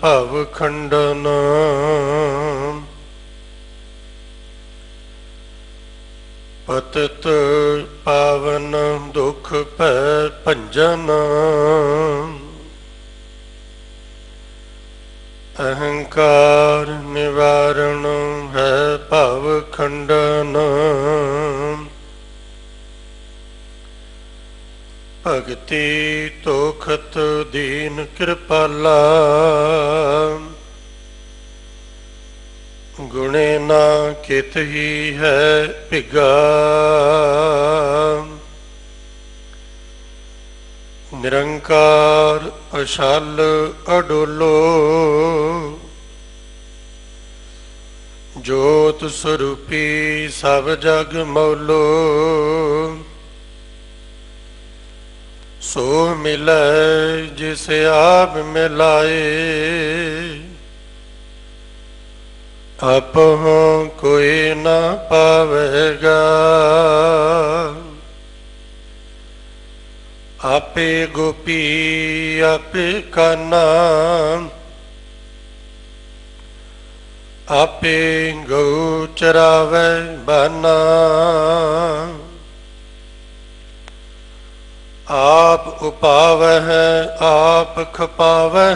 ਭਵ ਖੰਡਨ। ਪਤਿਤ ਪਾਵਨ ਦੁਖ ਭੈ ਭੰਜਨ। ਅਹੰਕਾਰ ਨਿਵਾਰਣ ਹੈ ਭਵ ਖੰਡਨ। ਭਗਤੀ ਤੋਖਤ ਦੀਨ ਕਿਰਪਾਲਾ। ਗੁਣੇ ਨਾ ਕਿਤ ਹੀ ਹੈ ਭਿਗਾ। ਨਿਰੰਕਾਰ ਅਛਲ ਅਡੋਲੋ। ਜੋਤ ਸਰੂਪੀ ਸਭ ਜਗ ਮੌਲੋ। ਸੋ ਮਿਲੈ ਜਿਸ ਆਪ ਮਿਲਾਏ। ਆਪਹੁ ਕੋਈ ਨਾ ਪਾਵੇਗਾ। ਆਪੇ ਗੋਪੀ ਆਪੇ ਕਾਨਾ। ਆਪੇ ਗਊ ਚਰਾਵੇ ਬਾਨਾ। ਆਪ ਉਪਾਵਹਿ ਆਪ ਖਪਾਵਹਿ।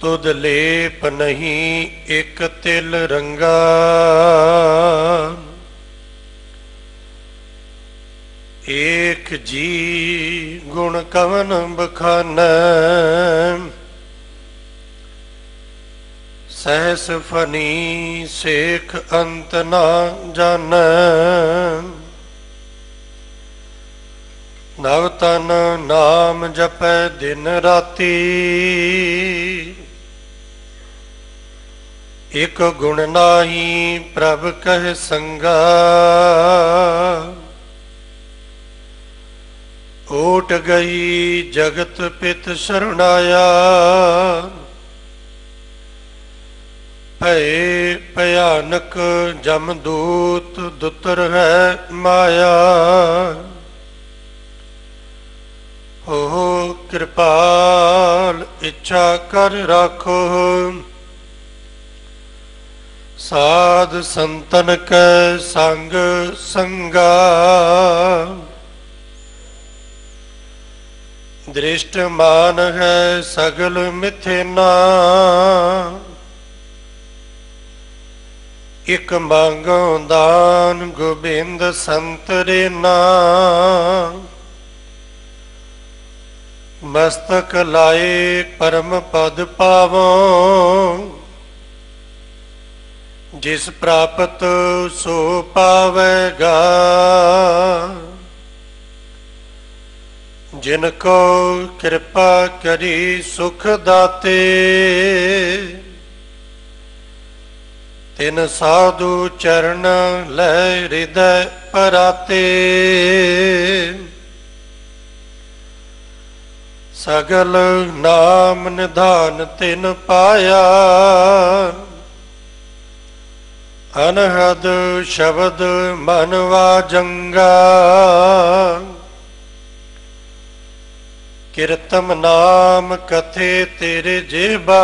ਤੁਧ ਲੇਪ ਨਹੀਂ ਇਕ ਤਿਲ ਰੰਗਾ। ਏਕ ਜੀ ਗੁਣ ਕਵਨ ਬਖਾਨੈ। ਸਹਿਸ ਫਨੀ ਸੇਖ ਅੰਤ ਨਾ ਜਾਣੈ। ਨਵ ਤਨ ਨਾਮ ਜਪੈ ਦਿਨ ਰਾਤੀ। ਇਕ ਗੁਣ ਨਾਹੀ ਪ੍ਰਭ ਕਹਿ ਸੰਗਾ। ਓਟ ਗਈ ਜਗਤ ਪਿਤ ਸ਼ਰਣਾਇਆ। ਭਏ ਭਿਆਨਕ ਜਮਦੂਤ ਦੁਤਰ ਹੈ ਮਾਇਆ। ਹੋ ਕਿਰਪਾਲ ਇੱਛਾ ਕਰ ਰਾਖੋ। ਸਾਧ ਸੰਤਨ ਕੈ ਸੰਗ ਸੰਗਾ। ਦ੍ਰਿਸ਼ਟ ਮਾਨ ਹੈ ਸਗਲ ਮਿਥਿਨਾ। ਇਕ ਮੰਗੋ ਦਾਨ ਗੋਬਿੰਦ ਸੰਤ ਰੇਨਾ। ਮਸਤਕ ਲਾਏ ਪਰਮ ਪਦ ਪਾਵੋ। ਜਿਸ ਪ੍ਰਾਪਤ ਸੋ ਪਾਵੇਗਾ। ਜਿਨ ਕੋ ਕਿਰਪਾ ਕਰੀ ਸੁਖ ਦਾਤੇ। ਤਿਨ ਸਾਧੂ ਚਰਨ ਲੈ ਹਿਰਦੈ ਪਰਾਤੇ। ਸਗਲ ਨਾਮ ਨਿਧਾਨ ਤਿਨ ਪਾਇਆ। ਅਨਹਦ ਸ਼ਬਦ ਮਨ ਵਾਜੰਗਾ। ਕੀਰਤਮ ਨਾਮ ਕਥੇ ਤੇਰੇ ਜੀਬਾ।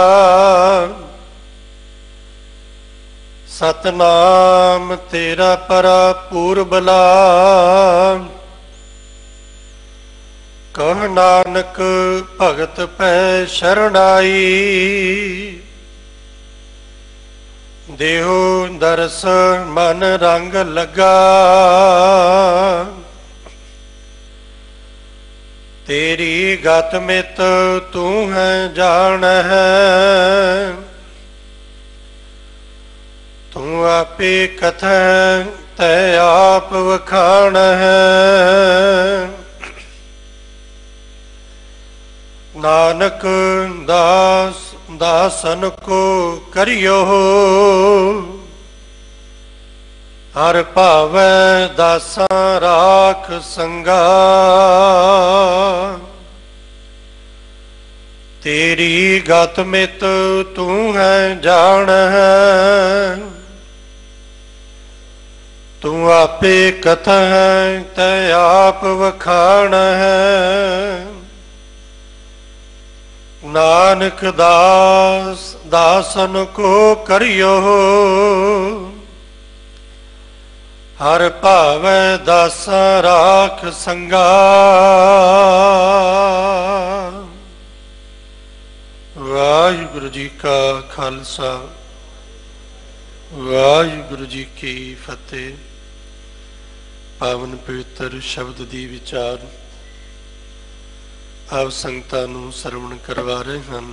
ਸਤਨਾਮ ਤੇਰਾ ਪਰਾ ਪੂਰਬਲਾ। ਕਹ ਨਾਨਕ ਭਗਤ ਪੈ ਸ਼ਰਣਾਈ। ਦੇਹੋ ਦਰਸ ਮਨ ਰੰਗ ਲਗਾ। ਤੇਰੀ ਗਤ ਮਿਤ ਤੂੰ ਹੈ ਜਾਣ ਹੈ। ਤੂੰ ਆਪੇ ਕਥੈ ਤੈ ਆਪ ਵਖਾਣ ਹੈ। ਨਾਨਕ ਦਾਸਨ ਕੋ ਕਰਿਓ। ਹਰ ਭਾਵੈ ਦਾਸਾਂ ਰਾਖ ਸੰਗਾ। ਤੇਰੀ ਗਤ ਮਿਤ ਤੂੰ ਹੈ ਜਾਣ ਹੈ। ਤੂੰ ਆਪੇ ਕਥਾ ਹੈ ਤੈ ਆਪ ਵਖਾਣ ਹੈ। नानक दास दासन को करियो, हर भावै दासा राख संगा। वाहिगुरु जी का खालसा, वाहिगुरु जी की फतेह। पावन पवित्र शब्द दी विचार ਆਪ ਸੰਗਤਾਂ ਨੂੰ ਸਰਵਣ ਕਰਵਾ ਰਹੇ ਹਨ।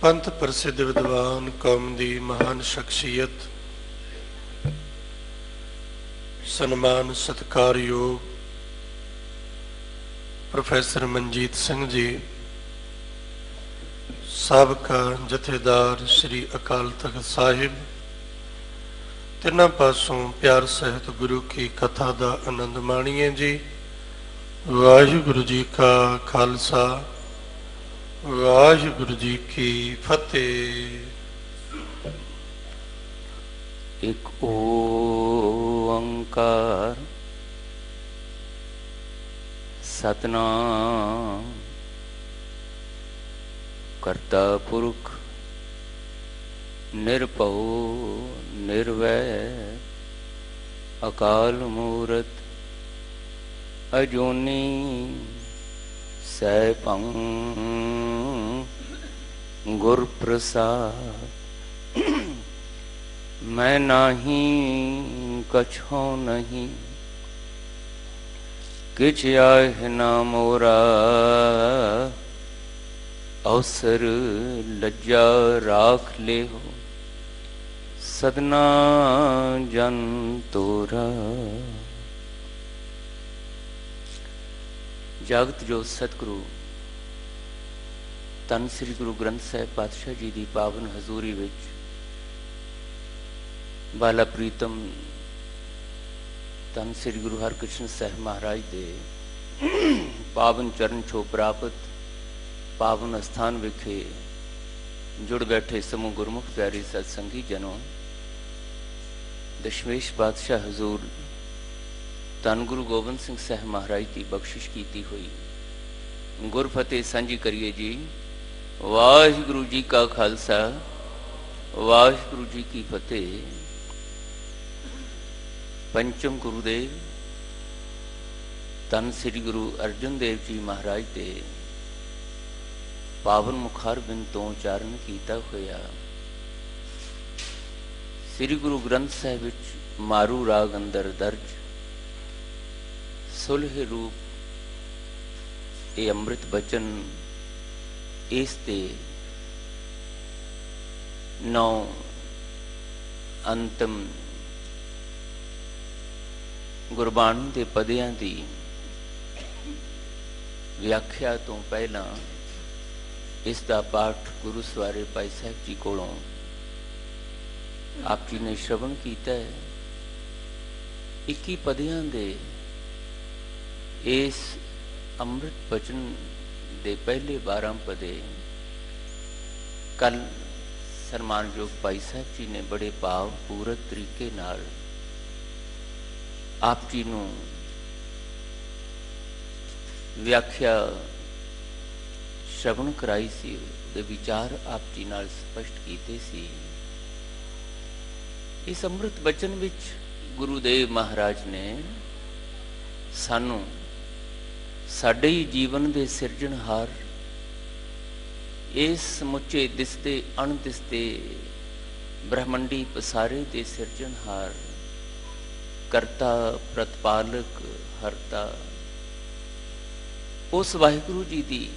ਪੰਥ ਪ੍ਰਸਿੱਧ ਵਿਦਵਾਨ, ਕੌਮ ਦੀ ਮਹਾਨ ਸ਼ਖਸੀਅਤ, ਸਨਮਾਨ ਸਤਿਕਾਰਯੋਗ ਪ੍ਰੋਫੈਸਰ ਮਨਜੀਤ ਸਿੰਘ ਜੀ, ਸਾਬਕਾ ਜਥੇਦਾਰ ਸ੍ਰੀ ਅਕਾਲ ਤਖਤ ਸਾਹਿਬ, ਤਿੰਨਾਂ ਪਾਸੋਂ ਪਿਆਰ ਸਹਿਤ ਗੁਰੂ ਕੀ ਕਥਾ ਦਾ ਆਨੰਦ ਮਾਣੀਏ ਜੀ। ਵਾਹਿਗੁਰੂ ਜੀ ਕਾ ਖਾਲਸਾ, ਵਾਹਿਗੁਰੂ ਜੀ ਕੀ ਫਤਿਹ। ਇੱਕ ਓੰਕਾਰ ਸਤਿਨਾਮ ਕਰਤਾ ਪੁਰਖ ਨਿਰਭਉ ਨਿਰਵੈਰ ਅਕਾਲ ਮੂਰਤ ਅਜੂਨੀ ਸੈਭੰ ਗੁਰ ਪ੍ਰਸਾਦ। ਮੈਂ ਨਾਹੀ ਕਛੁ ਨਹੀਂ, ਕਿਛ ਆਇ ਨਾ ਮੋਰਾ। ਅਵਸਰ ਲੱਜਾ ਰਾਖ ਲਿਓ, ਸਦਨਾ ਜਨ ਤੋਰਾ। ਜਾਗਤ ਜੋ ਸਤਿਗੁਰੂ ਧੰਨ ਸ੍ਰੀ ਗੁਰੂ ਗ੍ਰੰਥ ਸਾਹਿਬ ਪਾਤਸ਼ਾਹ ਜੀ ਦੀ ਪਾਵਨ ਹਜ਼ੂਰੀ ਵਿੱਚ ਬਾਲਾ ਪ੍ਰੀਤਮ ਧੰਨ ਸ੍ਰੀ ਗੁਰੂ ਹਰਕ੍ਰਿਸ਼ਨ ਸਾਹਿਬ ਮਹਾਰਾਜ ਦੇ ਪਾਵਨ ਚਰਨ ਛੋਹ ਪ੍ਰਾਪਤ ਪਾਵਨ ਅਸਥਾਨ ਵਿਖੇ ਜੁੜ ਬੈਠੇ ਸਮੂਹ ਗੁਰਮੁਖ ਪਿਆਰੇ ਸਤ ਸੰਗੀ ਜਨੋ, ਦਸ਼ਮੇਸ਼ ਪਾਤਸ਼ਾਹ ਹਜ਼ੂਰ ਧੰਨ ਗੁਰੂ ਗੋਬਿੰਦ ਸਿੰਘ ਸਾਹਿਬ ਮਹਾਰਾਜ ਦੀ ਬਖਸ਼ਿਸ਼ ਕੀਤੀ ਹੋਈ ਗੁਰਫਤਿਹ ਸਾਂਝੀ ਕਰੀਏ ਜੀ। ਵਾਹਿਗੁਰੂ ਜੀ ਕਾ ਖਾਲਸਾ, ਵਾਹਿਗੁਰੂ ਜੀ ਕੀ ਫਤਿਹ। ਪੰਚਮ ਗੁਰੂਦੇਵ ਧੰਨ ਸ੍ਰੀ ਗੁਰੂ ਅਰਜਨ ਦੇਵ ਜੀ ਮਹਾਰਾਜ ਦੇ ਪਾਵਨ ਮੁਖਾਰਬਿੰਦ ਤੋਂ ਉਚਾਰਨ ਕੀਤਾ ਹੋਇਆ ਸ੍ਰੀ ਗੁਰੂ ਗ੍ਰੰਥ ਸਾਹਿਬ ਵਿੱਚ ਮਾਰੂ ਰਾਗ ਅੰਦਰ ਦਰਜ ਸੁਲਹ ਰੂਪ ਇਹ ਅੰਮ੍ਰਿਤ ਬਚਨ, ਇਸ ਤੇ 9 ਅੰਤਮ ਗੁਰਬਾਣੀ ਦੇ ਪਦਿਆਂ ਦੀ ਵਿਆਖਿਆ ਤੋਂ ਪਹਿਲਾਂ ਇਸ ਦਾ ਪਾਠ ਗੁਰੂ ਸਵਾਰੇ ਭਾਈ ਸਾਹਿਬ ਜੀ ਕੋਲੋਂ ਆਪ ਜੀ ਨੇ ਸ਼ਰਵਣ ਕੀਤਾ ਹੈ। 21 ਪਦਿਆਂ ਦੇ ਇਸ ਅੰਮ੍ਰਿਤ ਬਚਨ ਦੇ ਪਹਿਲੇ 12 ਪਦੇ ਕੱਲ ਸਨਮਾਨਯੋਗ ਭਾਈ ਸਾਹਿਬ ਜੀ ਨੇ ਬੜੇ ਭਾਵ ਪੂਰਕ ਤਰੀਕੇ ਨਾਲ ਆਪ ਜੀ ਨੂੰ ਵਿਆਖਿਆ ਸ਼ਰਵਣ ਕਰਾਈ ਸੀ, ਉਹਦੇ ਵਿਚਾਰ ਆਪ ਜੀ ਨਾਲ ਸਪਸ਼ਟ ਕੀਤੇ ਸੀ। ਇਸ ਅੰਮ੍ਰਿਤ ਬਚਨ ਵਿੱਚ ਗੁਰੂਦੇਵ ਮਹਾਰਾਜ ਨੇ ਸਾਨੂੰ ਸਾਡੇ ਹੀ ਜੀਵਨ ਦੇ ਸਿਰਜਣਹਾਰ, ਇਸ ਸਮੁੱਚੇ ਦਿਸਦੇ ਅਣਦਿਸਦੇ ਬ੍ਰਹਮੰਡੀ ਪਸਾਰੇ ਦੇ ਸਿਰਜਣਹਾਰ, ਕਰਤਾ ਪ੍ਰਤਪਾਲਕ ਹਰਤਾ ਉਸ ਵਾਹਿਗੁਰੂ ਜੀ ਦੀ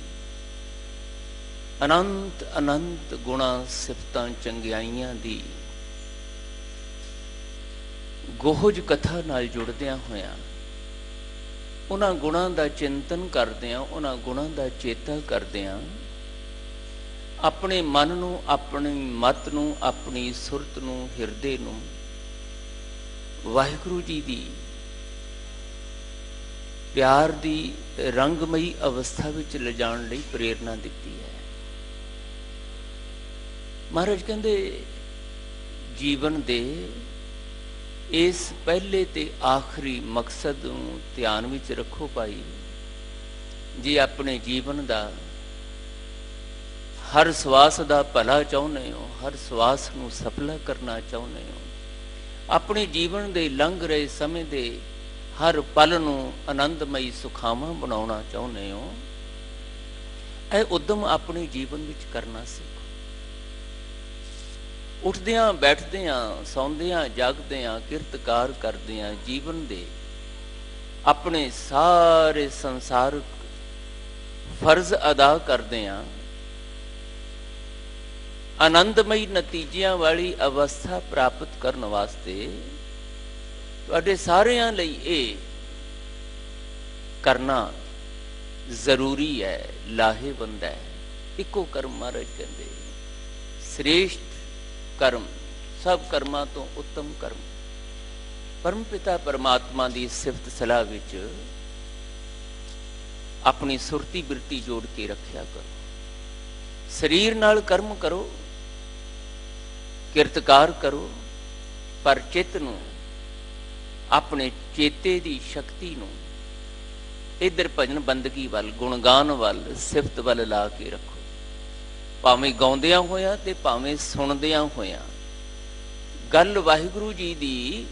ਅਨੰਤ ਅਨੰਤ ਗੁਣਾ ਸਿਫਤਾਂ ਚੰਗਿਆਈਆਂ ਦੀ ਗੋਹਜ ਕਥਾ ਨਾਲ ਜੁੜਦਿਆਂ ਹੋਇਆਂ, ਉਹਨਾਂ ਗੁਣਾਂ ਦਾ ਚਿੰਤਨ ਕਰਦਿਆਂ, ਉਹਨਾਂ ਗੁਣਾਂ ਦਾ ਚੇਤਾ ਕਰਦਿਆਂ ਆਪਣੇ ਮਨ ਨੂੰ, ਆਪਣੀ ਮਤ ਨੂੰ, ਆਪਣੀ ਸੁਰਤ ਨੂੰ, ਹਿਰਦੇ ਨੂੰ ਵਾਹਿਗੁਰੂ ਜੀ ਦੀ ਪਿਆਰ ਦੀ ਰੰਗਮਈ ਅਵਸਥਾ ਵਿੱਚ ਲਿਜਾਣ ਲਈ ਪ੍ਰੇਰਨਾ ਦਿੱਤੀ ਹੈ। ਮਹਾਰਾਜ ਕਹਿੰਦੇ ਜੀਵਨ ਦੇ ਇਸ ਪਹਿਲੇ ਤੇ ਆਖਰੀ ਮਕਸਦ ਨੂੰ ਧਿਆਨ ਵਿੱਚ ਰੱਖੋ ਭਾਈ। ਜੇ ਆਪਣੇ ਜੀਵਨ ਦਾ ਹਰ ਸਵਾਸ ਦਾ ਭਲਾ ਚਾਹੁੰਦੇ ਹੋ, ਹਰ ਸਵਾਸ ਨੂੰ ਸਫਲਾ ਕਰਨਾ ਚਾਹੁੰਦੇ ਹੋ, ਆਪਣੇ ਜੀਵਨ ਦੇ ਲੰਘ ਰਹੇ ਸਮੇਂ ਦੇ ਹਰ ਪਲ ਨੂੰ ਆਨੰਦਮਈ ਸੁਖਾਵਾਂ ਬਣਾਉਣਾ ਚਾਹੁੰਦੇ ਹੋ, ਇਹ ਉਦਮ ਆਪਣੇ ਜੀਵਨ ਵਿੱਚ ਕਰਨਾ ਸਿੱਖੋ। ਉੱਠਦਿਆਂ ਬੈਠਦਿਆਂ, ਸੌਂਦਿਆਂ ਜਾਗਦਿਆਂ, ਕਿਰਤਕਾਰ ਕਰਦਿਆਂ, ਜੀਵਨ ਦੇ ਆਪਣੇ ਸਾਰੇ ਸੰਸਾਰਕ ਫਰਜ਼ ਅਦਾ ਕਰਦਿਆਂ ਆਨੰਦਮਈ ਨਤੀਜਿਆਂ ਵਾਲੀ ਅਵਸਥਾ ਪ੍ਰਾਪਤ ਕਰਨ ਵਾਸਤੇ ਤੁਹਾਡੇ ਸਾਰਿਆਂ ਲਈ ਇਹ ਕਰਨਾ ਜ਼ਰੂਰੀ ਹੈ, ਲਾਹੇਵੰਦ ਹੈ। ਇੱਕੋ ਕਰਮ ਮਹਾਰਾਜ ਕਹਿੰਦੇ ਸ੍ਰੇਸ਼ਟ ਕਰਮ, ਸਭ ਕਰਮਾਂ ਤੋਂ ਉੱਤਮ ਕਰਮ। ਪਰਮ ਪਿਤਾ ਪਰਮਾਤਮਾ ਦੀ ਸਿਫਤ ਸਲਾਹ ਵਿੱਚ ਆਪਣੀ ਸੁਰਤੀ ਬਿਰਤੀ ਜੋੜ ਕੇ ਰੱਖਿਆ ਕਰੋ। ਸਰੀਰ ਨਾਲ ਕਰਮ ਕਰੋ, ਕਿਰਤਕਾਰ ਕਰੋ, ਪਰ ਚਿੱਤ ਨੂੰ, ਆਪਣੇ ਚੇਤੇ ਦੀ ਸ਼ਕਤੀ ਨੂੰ ਇੱਧਰ ਭਜਨ ਬੰਦਗੀ ਵੱਲ, ਗੁਣਗਾਨ ਵੱਲ, ਸਿਫਤ ਵੱਲ ਲਾ ਕੇ ਰੱਖੋ। ਭਾਵੇਂ ਗਾਉਂਦਿਆਂ ਹੋਇਆਂ ਤੇ ਭਾਵੇਂ ਸੁਣਦਿਆਂ ਹੋਇਆਂ ਗੱਲ ਵਾਹਿਗੁਰੂ ਜੀ ਦੀ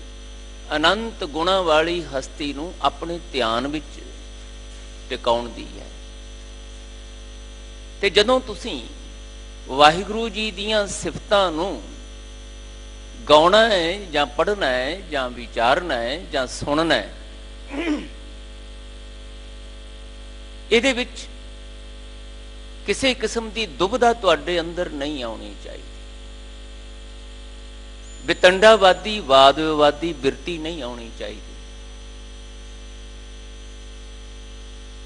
ਅਨੰਤ ਗੁਣਾਂ ਵਾਲੀ ਹਸਤੀ ਨੂੰ ਆਪਣੇ ਧਿਆਨ ਵਿੱਚ ਟਿਕਾਉਣ ਦੀ ਹੈ। ਤੇ ਜਦੋਂ ਤੁਸੀਂ ਵਾਹਿਗੁਰੂ ਜੀ ਦੀਆਂ ਸਿਫਤਾਂ ਨੂੰ ਗਾਉਣਾ ਹੈ ਜਾਂ ਪੜ੍ਹਨਾ ਹੈ ਜਾਂ ਵਿਚਾਰਨਾ ਹੈ ਜਾਂ ਸੁਣਨਾ ਹੈ, ਇਹਦੇ ਵਿੱਚ ਕਿਸੇ ਕਿਸਮ ਦੀ ਦੁਬਿਧਾ ਤੁਹਾਡੇ ਅੰਦਰ ਨਹੀਂ ਆਉਣੀ ਚਾਹੀਦੀ। ਵਿਤੰਡਾਵਾਦੀ, ਵਾਦ ਵਿਵਾਦੀ ਬਿਰਤੀ ਨਹੀਂ ਆਉਣੀ ਚਾਹੀਦੀ।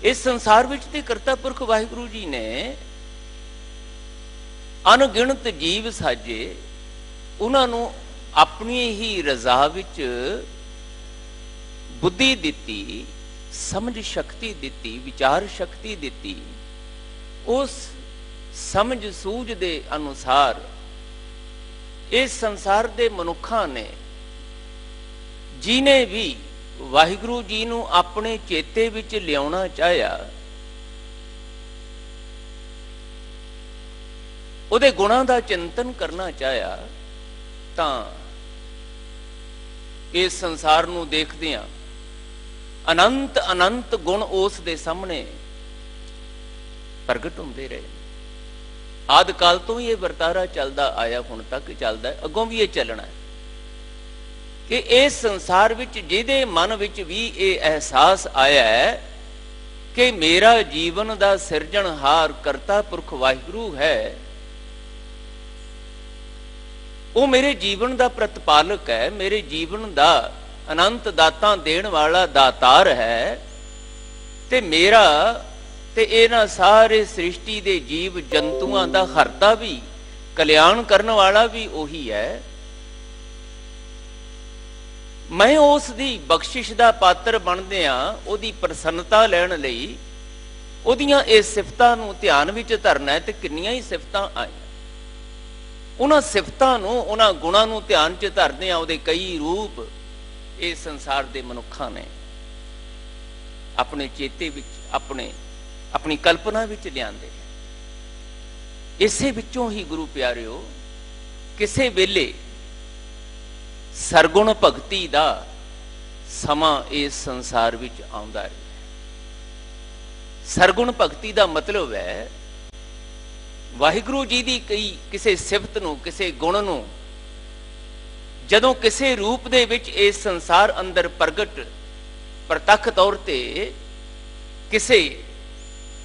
ਇਸ ਸੰਸਾਰ ਵਿੱਚ ਤੇ ਕਰਤਾ ਪੁਰਖ ਵਾਹਿਗੁਰੂ ਜੀ ਨੇ ਅਣਗਿਣਤ ਜੀਵ ਸਾਜੇ, ਉਹਨਾਂ ਨੂੰ ਆਪਣੀ ਹੀ ਰਜ਼ਾ ਵਿੱਚ ਬੁੱਧੀ ਦਿੱਤੀ, ਸਮਝ ਸ਼ਕਤੀ ਦਿੱਤੀ, ਵਿਚਾਰ ਸ਼ਕਤੀ ਦਿੱਤੀ। ਉਸ ਸਮਝ ਸੂਝ ਦੇ ਅਨੁਸਾਰ ਇਸ ਸੰਸਾਰ ਦੇ ਮਨੁੱਖਾਂ ਨੇ, ਜਿਹਨੇ ਵੀ ਵਾਹਿਗੁਰੂ ਜੀ ਨੂੰ ਆਪਣੇ ਚੇਤੇ ਵਿੱਚ ਲਿਆਉਣਾ ਚਾਹਿਆ, ਉਹਦੇ ਗੁਣਾਂ ਦਾ ਚਿੰਤਨ ਕਰਨਾ ਚਾਹਿਆ, ਤਾਂ ਇਸ ਸੰਸਾਰ ਨੂੰ ਦੇਖਦਿਆਂ ਅਨੰਤ ਅਨੰਤ ਗੁਣ ਉਸ ਦੇ ਸਾਹਮਣੇ ਪ੍ਰਗਟ ਹੁੰਦੇ ਰਹੇ। ਆਦਿ ਕਾਲ ਤੋਂ ਹੀ ਇਹ ਵਰਤਾਰਾ ਚੱਲਦਾ ਆਇਆ, ਹੁਣ ਤੱਕ ਚੱਲਦਾ ਹੈ, ਅੱਗੋਂ ਵੀ ਇਹ ਚੱਲਣਾ ਹੈ ਕਿ ਇਸ ਸੰਸਾਰ ਵਿੱਚ ਜਿਹਦੇ ਮਨ ਵਿੱਚ ਵੀ ਇਹ ਅਹਿਸਾਸ ਆਇਆ ਹੈ ਕਿ ਮੇਰਾ ਜੀਵਨ ਦਾ ਸਿਰਜਣਹਾਰ ਕਰਤਾ ਪੁਰਖ ਵਾਹਿਗੁਰੂ ਹੈ, ਉਹ ਮੇਰੇ ਜੀਵਨ ਦਾ ਪ੍ਰਤਪਾਲਕ ਹੈ, ਮੇਰੇ ਜੀਵਨ ਦਾ ਅਨੰਤ ਦਾਤਾਂ ਦੇਣ ਵਾਲਾ ਦਾਤਾਰ ਹੈ, ਤੇ ਮੇਰਾ ਤੇ ਇਹਨਾਂ ਸਾਰੇ ਸ੍ਰਿਸ਼ਟੀ ਦੇ ਜੀਵ ਜੰਤੂਆਂ ਦਾ ਹਰਤਾ ਵੀ, ਕਲਿਆਣ ਕਰਨ ਵਾਲਾ ਵੀ ਉਹੀ ਹੈ। ਮੈਂ ਉਸ ਦੀ ਬਖਸ਼ਿਸ਼ ਦਾ ਪਾਤਰ ਬਣਦਿਆਂ ਉਹਦੀ ਪ੍ਰਸੰਨਤਾ ਲੈਣ ਲਈ ਉਹਦੀਆਂ ਇਹ ਸਿਫਤਾਂ ਨੂੰ ਧਿਆਨ ਵਿੱਚ ਧਰਨਾ ਹੈ। ਤੇ ਕਿੰਨੀਆਂ ਹੀ ਸਿਫਤਾਂ ਆਈਆਂ, ਉਹਨਾਂ ਸਿਫਤਾਂ ਨੂੰ, ਉਹਨਾਂ ਗੁਣਾਂ ਨੂੰ ਧਿਆਨ 'ਚ ਧਰਦਿਆਂ ਉਹਦੇ ਕਈ ਰੂਪ ਇਸ ਸੰਸਾਰ ਦੇ ਮਨੁੱਖਾਂ ਨੇ ਆਪਣੇ ਚੇਤੇ ਵਿੱਚ, ਆਪਣੀ ਕਲਪਨਾ ਵਿੱਚ ਲਿਆਂਦੇ। ਇਸੇ ਵਿੱਚੋਂ ਹੀ ਗੁਰੂ ਪਿਆਰਿਓ ਕਿਸੇ ਵੇਲੇ ਸਰਗੁਣ ਭਗਤੀ ਦਾ ਸਮਾਂ ਇਸ ਸੰਸਾਰ ਵਿੱਚ ਆਉਂਦਾ ਹੈ। ਸਰਗੁਣ ਭਗਤੀ ਦਾ ਮਤਲਬ ਹੈ ਵਾਹਿਗੁਰੂ ਜੀ ਦੀ ਕਿਸੇ ਸਿਫਤ ਨੂੰ, ਕਿਸੇ ਗੁਣ ਨੂੰ ਜਦੋਂ ਕਿਸੇ ਰੂਪ ਦੇ ਵਿੱਚ ਇਸ ਸੰਸਾਰ ਅੰਦਰ ਪ੍ਰਗਟ, ਪ੍ਰਤੱਖ ਤੌਰ ਤੇ ਕਿਸੇ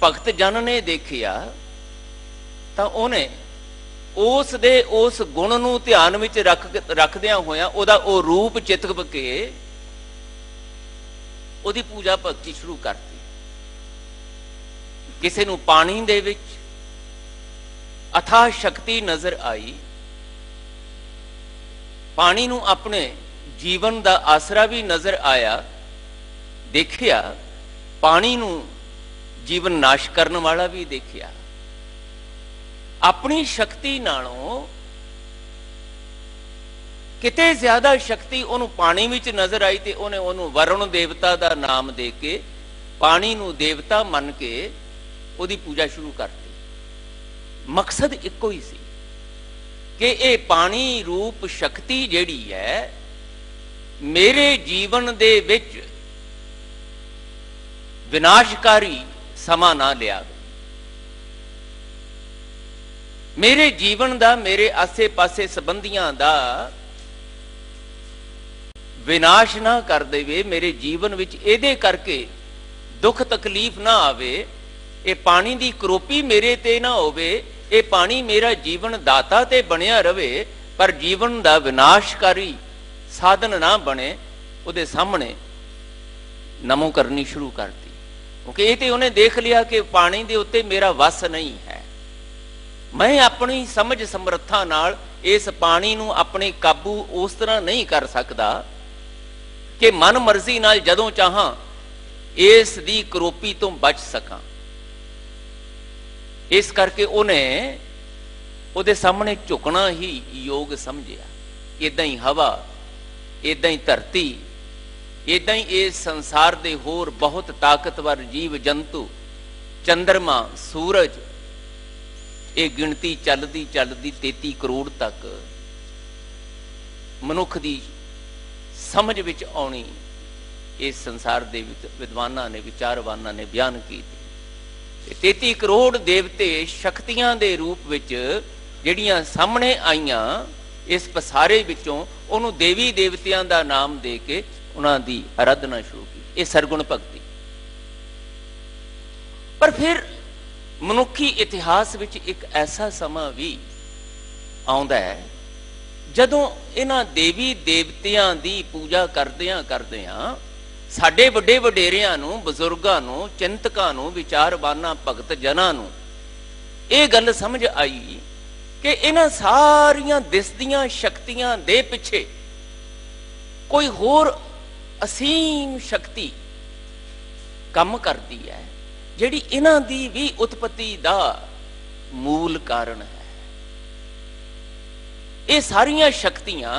ਭਗਤ ਜਨ ਨੇ ਦੇਖਿਆ, ਤਾਂ ਉਹਨੇ ਉਸ ਗੁਣ ਨੂੰ ਧਿਆਨ ਵਿੱਚ ਰੱਖਦਿਆਂ ਹੋਇਆਂ ਉਹਦਾ ਉਹ ਰੂਪ ਚਿਤਕ ਕੇ ਉਹਦੀ ਪੂਜਾ ਭਗਤੀ ਸ਼ੁਰੂ ਕਰਤੀ। ਕਿਸੇ ਨੂੰ ਪਾਣੀ ਦੇ ਵਿੱਚ ਅਥਾਹ ਸ਼ਕਤੀ ਨਜ਼ਰ ਆਈ, ਪਾਣੀ ਨੂੰ ਆਪਣੇ ਜੀਵਨ ਦਾ ਆਸਰਾ ਵੀ ਨਜ਼ਰ ਆਇਆ, ਦੇਖਿਆ ਪਾਣੀ ਨੂੰ ਜੀਵਨ ਨਾਸ਼ ਕਰਨ ਵਾਲਾ ਵੀ ਦੇਖਿਆ। ਆਪਣੀ ਸ਼ਕਤੀ ਨਾਲੋਂ ਕਿਤੇ ਜ਼ਿਆਦਾ ਸ਼ਕਤੀ ਉਹਨੂੰ ਪਾਣੀ ਵਿੱਚ ਨਜ਼ਰ ਆਈ, ਤੇ ਉਹਨੇ ਉਹਨੂੰ ਵਰੁਣ ਦੇਵਤਾ ਦਾ ਨਾਮ ਦੇ ਕੇ पानी नूं देवता मन के उहदी पूजा शुरू करती। मकसद इक्को ही सी कि ये पानी रूप शक्ति जिहड़ी है मेरे जीवन दे विच विनाशकारी समा ना लिया, मेरे जीवन दा, मेरे आसे पासे संबंधियां दा विनाश ना कर देवे, मेरे जीवन विच इहदे करके दुख तकलीफ ना आवे, ये पानी दी करोपी मेरे ते ना होवे, ये पानी मेरा जीवन दाता ते बनिया रवे पर जीवन दा विनाशकारी साधन ना बने, उहदे सामने नमो करनी शुरू करती। क्योंकि ये तो उन्हें देख लिया कि पानी दे उत्ते मेरा वस नहीं है, मैं अपनी समझ समर्था नाल इस पानी नूं अपने काबू उस तरह नहीं कर सकता कि मन मर्जी नाल जदों चाहां इस दी करोपी तो बच सकां। इस करके उन्हें उहदे सामने झुकना ही योग समझिया। इदां ही हवा, इदां ही धरती, इदां ही इस संसार दे होर बहुत ताकतवर जीव जंतु, चंद्रमा, सूरज, ये गिणती चलती चलती 33 करोड़ तक मनुख की समझ विच आउणी इस संसार दे विद्वानां ने, विचारवानां ने बयान की। 33 करोड़ देवते शक्तियां दे रूप विच जिहड़ियां सामने आईयां इस पसारे विचों उहनूं देवी देवतियां दा नाम दे के उन्हां दी आराधना शुरू की। ये सरगुण भगती। पर फिर मनुखी इतिहास विच एक ऐसा समा भी आउंदा है जदों इन्हां देवी देवतियां दी पूजा करदियां करदियां साडे वड्डे वडेरियां नूं, बजुर्गां नूं, चिंतकां नूं, विचारवानां, भगत जनां नूं ये गल समझ आई कि इन्हां सारियां दिसदियां शक्तियां दे पिछे कोई होर असीम शक्ति काम करती है जिहड़ी इन्हां दी भी उत्पत्ति दा मूल कारण है। ये सारियां शक्तियां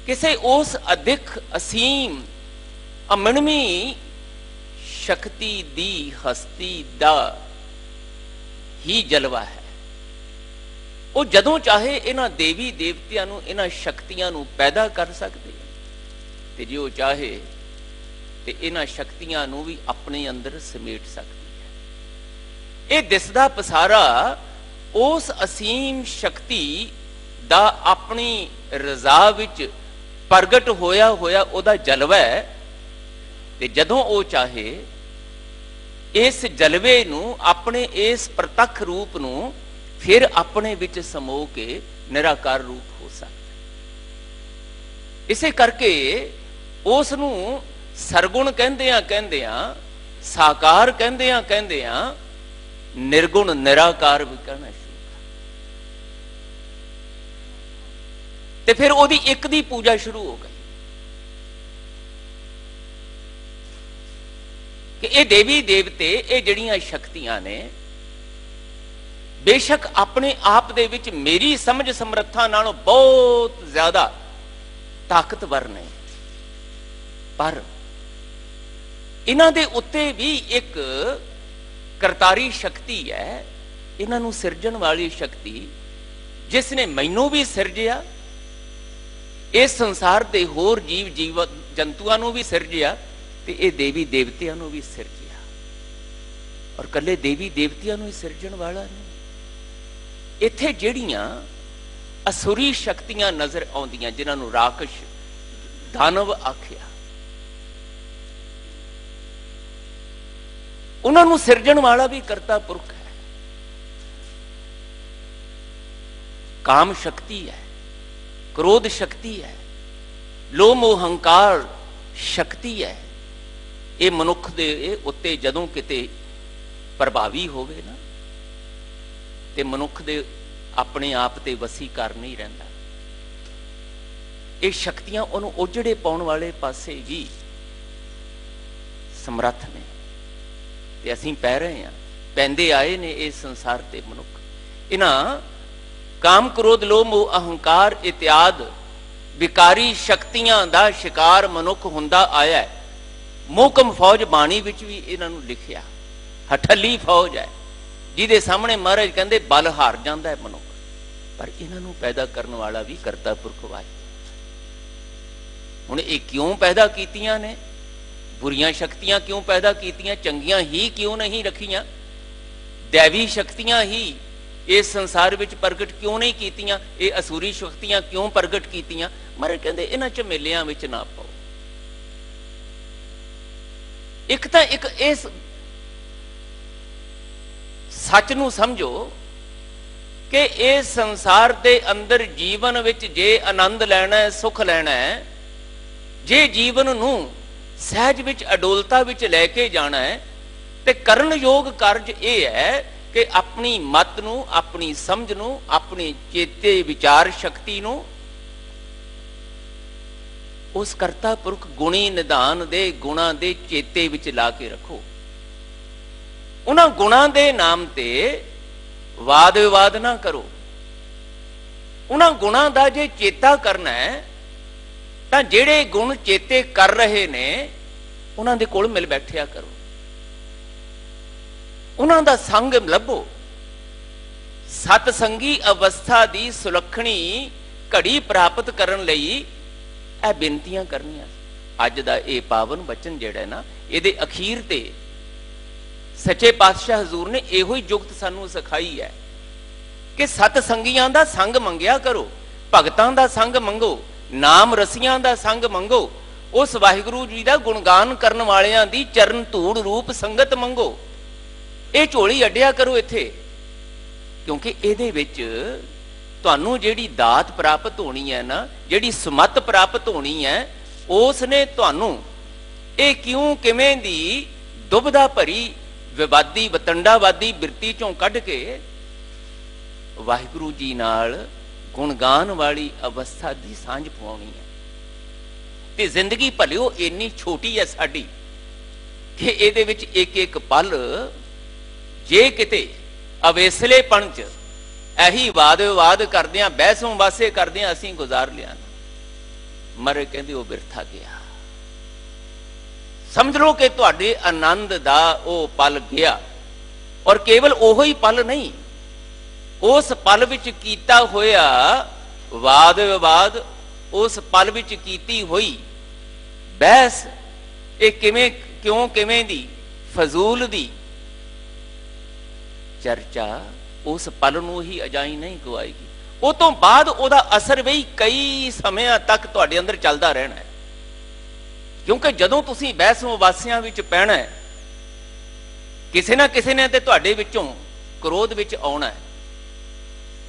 किसे उस अधिक असीम अमनवी शक्ति दी हस्ती दा ही जलवा है। वो जदों चाहे इन्हां देवी देवतियां नूं, इन्हां शक्तियां नूं पैदा कर सकते ते जे वो चाहे ते इन्हां शक्तियां नूं भी अपने अंदर समेट सकती है। ये दिसदा पसारा उस असीम शक्ति दा अपनी रजा विच प्रगट होया होया उहदा जलवा है ते जदों वो चाहे इस जलवे नूं, अपने इस प्रतख रूप नूं फिर अपने विच समो के निराकार रूप हो सकता। इसे करके उस नूं सरगुण कहंदियां कहंदियां, साकार कहंदियां कहंदियां निर्गुण निराकार भी कहना शुरू कर। ते फिर ओदी एक दी पूजा शुरू हो गई कि ये देवी देवते, ये जड़ियां शक्तियां ने बेशक अपने आप दे विच मेरी समझ समर्था नालों बहुत ज्यादा ताकतवर ने, पर इन्हां दे उत्ते भी एक करतारी शक्ति है, इन्हां नूं सिरजण वाली शक्ति जिसने मैनू भी सिरजिया, इस संसार दे होर जीव जीव जंतुआं नूं भी सिरजिया ते ये देवी देवतियां नूं भी सिरजिया। और कल्ले देवी देवतियां नूं ही सिरजण वाला नहीं, इत्थे जिहड़ियां असुरी शक्तियां नजर आउंदियां जिन्हां नूं राक्षस दानव आखिया, उन्हां नूं सिरजण वाला भी करता पुरख है। काम शक्ति है, क्रोध शक्ति है, लोभ मोह हंकार शक्ति है। ये मनुख दे उत्ते जदों किते प्रभावी होवे ना ते मनुख दे अपने आप ते वसी कर नहीं रहिंदा। ये शक्तियां उन्होंने उजड़े पाउण वाले पासे भी समर्थ ने ते असीं पै रहे हैं, पैंदे आए ने इस संसार ते मनुख। इन्हां काम क्रोध लोभ मोह अहंकार इत्यादि विकारी शक्तियां दा शिकार मनुख हुंदा आया है। मोहकम फौज बाणी विच भी इन्हां नूं लिखिया, हठली फौज है जिहदे सामने महाराज कहंदे बल हार जांदा है मनुख, पर इन्हां नूं पैदा करन वाला भी करता पुरख वाहिगुरू। हुण ये क्यों पैदा कीतियां ने? बुरियां शक्तियां क्यों पैदा कीतियां? चंगियां ही क्यों नहीं रखियां? दैवी शक्तियां ही इस संसार विच प्रगट क्यों नहीं कीतियां? ये असुरी शक्तियां क्यों प्रगट कीतियां? महाराज कहंदे इन्हां झमेलियां विच ना पाओ। एक तां एक इस सच नूं समझो कि इस संसार दे अंदर जीवन विच जे आनंद लैना है, सुख लैना है, जे जीवन नूं सहज विच अडोलता विच लैके जाना है, ते करन योग कार्ज ये है कि अपनी मत नूं, अपनी समझ नूं, अपनी चेते विचार शक्ति नूं उस करता पुरख गुणी निधान दे गुणां दे चेते विच ला के रखो। उन्हां गुणां दे नाम ते वाद विवाद ना करो। उन्हां गुणां दा जे चेता करना है तां ਜਿਹੜੇ गुण चेते कर रहे ने उन्हां दे कोल मिल बैठिया करो, उन्हां दा संग लभो। सतसंगी अवस्था दी सुलखणी घड़ी प्राप्त करन लई ਇਹ ਬੇਨਤੀਆਂ ਕਰਨੀਆਂ। ਅੱਜ ਦਾ ਇਹ ਪਾਵਨ ਬਚਨ ਜਿਹੜਾ ਨਾ, ਇਹਦੇ ਅਖੀਰ ਤੇ ਸੱਚੇ ਪਾਤਸ਼ਾਹ ਹਜ਼ੂਰ ਨੇ ਇਹੋ ਹੀ ਜੁਗਤ ਸਾਨੂੰ ਸਿਖਾਈ ਹੈ ਕਿ ਸਤ ਸੰਗੀਆਂ ਦਾ ਸੰਗ ਮੰਗਿਆ ਕਰੋ, ਭਗਤਾਂ ਦਾ ਸੰਗ ਮੰਗੋ, ਨਾਮ ਰਸੀਆਂ ਦਾ ਸੰਗ ਮੰਗੋ, ਉਸ ਵਾਹਿਗੁਰੂ ਜੀ ਦਾ ਗੁਣਗਾਨ ਕਰਨ ਵਾਲਿਆਂ ਦੀ ਚਰਨ ਧੂੜ ਰੂਪ ਸੰਗਤ ਮੰਗੋ। ਇਹ ਝੋਲੀ ਅੱਡਿਆ ਕਰੋ ਇੱਥੇ, ਕਿਉਂਕਿ ਇਹਦੇ ਵਿੱਚ ਤੁਹਾਨੂੰ ਜਿਹੜੀ ਦਾਤ ਪ੍ਰਾਪਤ ਹੋਣੀ ਹੈ ਨਾ, ਜਿਹੜੀ ਸਮੱਤ ਪ੍ਰਾਪਤ ਹੋਣੀ ਹੈ, ਉਸ ਨੇ ਤੁਹਾਨੂੰ ਇਹ ਕਿਉਂ ਕਿਵੇਂ ਦੀ ਦੁਬਦਾ ਭਰੀ ਵਿਵਾਦੀ ਵਤੰਡਾਵਾਦੀ ਬਿਰਤੀ ਚੋਂ ਕੱਢ ਕੇ ਵਾਹਿਗੁਰੂ ਜੀ ਨਾਲ ਗੁਣਗਾਨ ਵਾਲੀ ਅਵਸਥਾ ਦੀ ਸਾਂਝ ਪਵਾਉਣੀ ਹੈ। ਤੇ ਜ਼ਿੰਦਗੀ ਭਲਿਓ ਇੰਨੀ ਛੋਟੀ ਹੈ ਸਾਡੀ ਕਿ ਇਹਦੇ ਵਿੱਚ ਇੱਕ ਇੱਕ ਪਲ ਜੇ ਕਿਤੇ ਅਵੇਸਲੇਪਣ ਚ ਇਹੀ ਵਾਦ ਵਿਵਾਦ ਕਰਦਿਆਂ, ਬਹਿਸੋਂ ਵਾਸੇ ਕਰਦਿਆਂ ਅਸੀਂ ਗੁਜ਼ਾਰ ਲਿਆ, ਮਰੇ ਕਹਿੰਦੇ ਉਹ ਬਿਰਥਾ ਗਿਆ। ਸਮਝ ਲਓ ਕਿ ਤੁਹਾਡੇ ਆਨੰਦ ਦਾ ਉਹ ਪਲ ਗਿਆ, ਔਰ ਕੇਵਲ ਉਹੋ ਹੀ ਪਲ ਨਹੀਂ, ਉਸ ਪਲ ਵਿੱਚ ਕੀਤਾ ਹੋਇਆ ਵਾਦ ਵਿਵਾਦ, ਉਸ ਪਲ ਵਿੱਚ ਕੀਤੀ ਹੋਈ ਬਹਿਸ, ਇਹ ਕਿਵੇਂ ਕਿਉਂ ਕਿਵੇਂ ਦੀ ਫਜ਼ੂਲ ਦੀ ਚਰਚਾ ਉਸ ਪਲ ਨੂੰ ਹੀ ਅਜਾਈ ਨਹੀਂ ਗਵਾਏਗੀ। ਉਹ ਤੋਂ ਬਾਅਦ ਉਹਦਾ ਅਸਰ ਵੀ ਕਈ ਸਮਿਆਂ ਤੱਕ ਤੁਹਾਡੇ ਅੰਦਰ ਚੱਲਦਾ ਰਹਿਣਾ ਹੈ, ਕਿਉਂਕਿ ਜਦੋਂ ਤੁਸੀਂ ਬਹਿਸ ਵਾਸਿਆਂ ਵਿੱਚ ਪੈਣਾ ਹੈ, ਕਿਸੇ ਨਾ ਕਿਸੇ ਨੇ ਤੇ ਤੁਹਾਡੇ ਵਿੱਚੋਂ ਕ੍ਰੋਧ ਵਿੱਚ ਆਉਣਾ ਹੈ,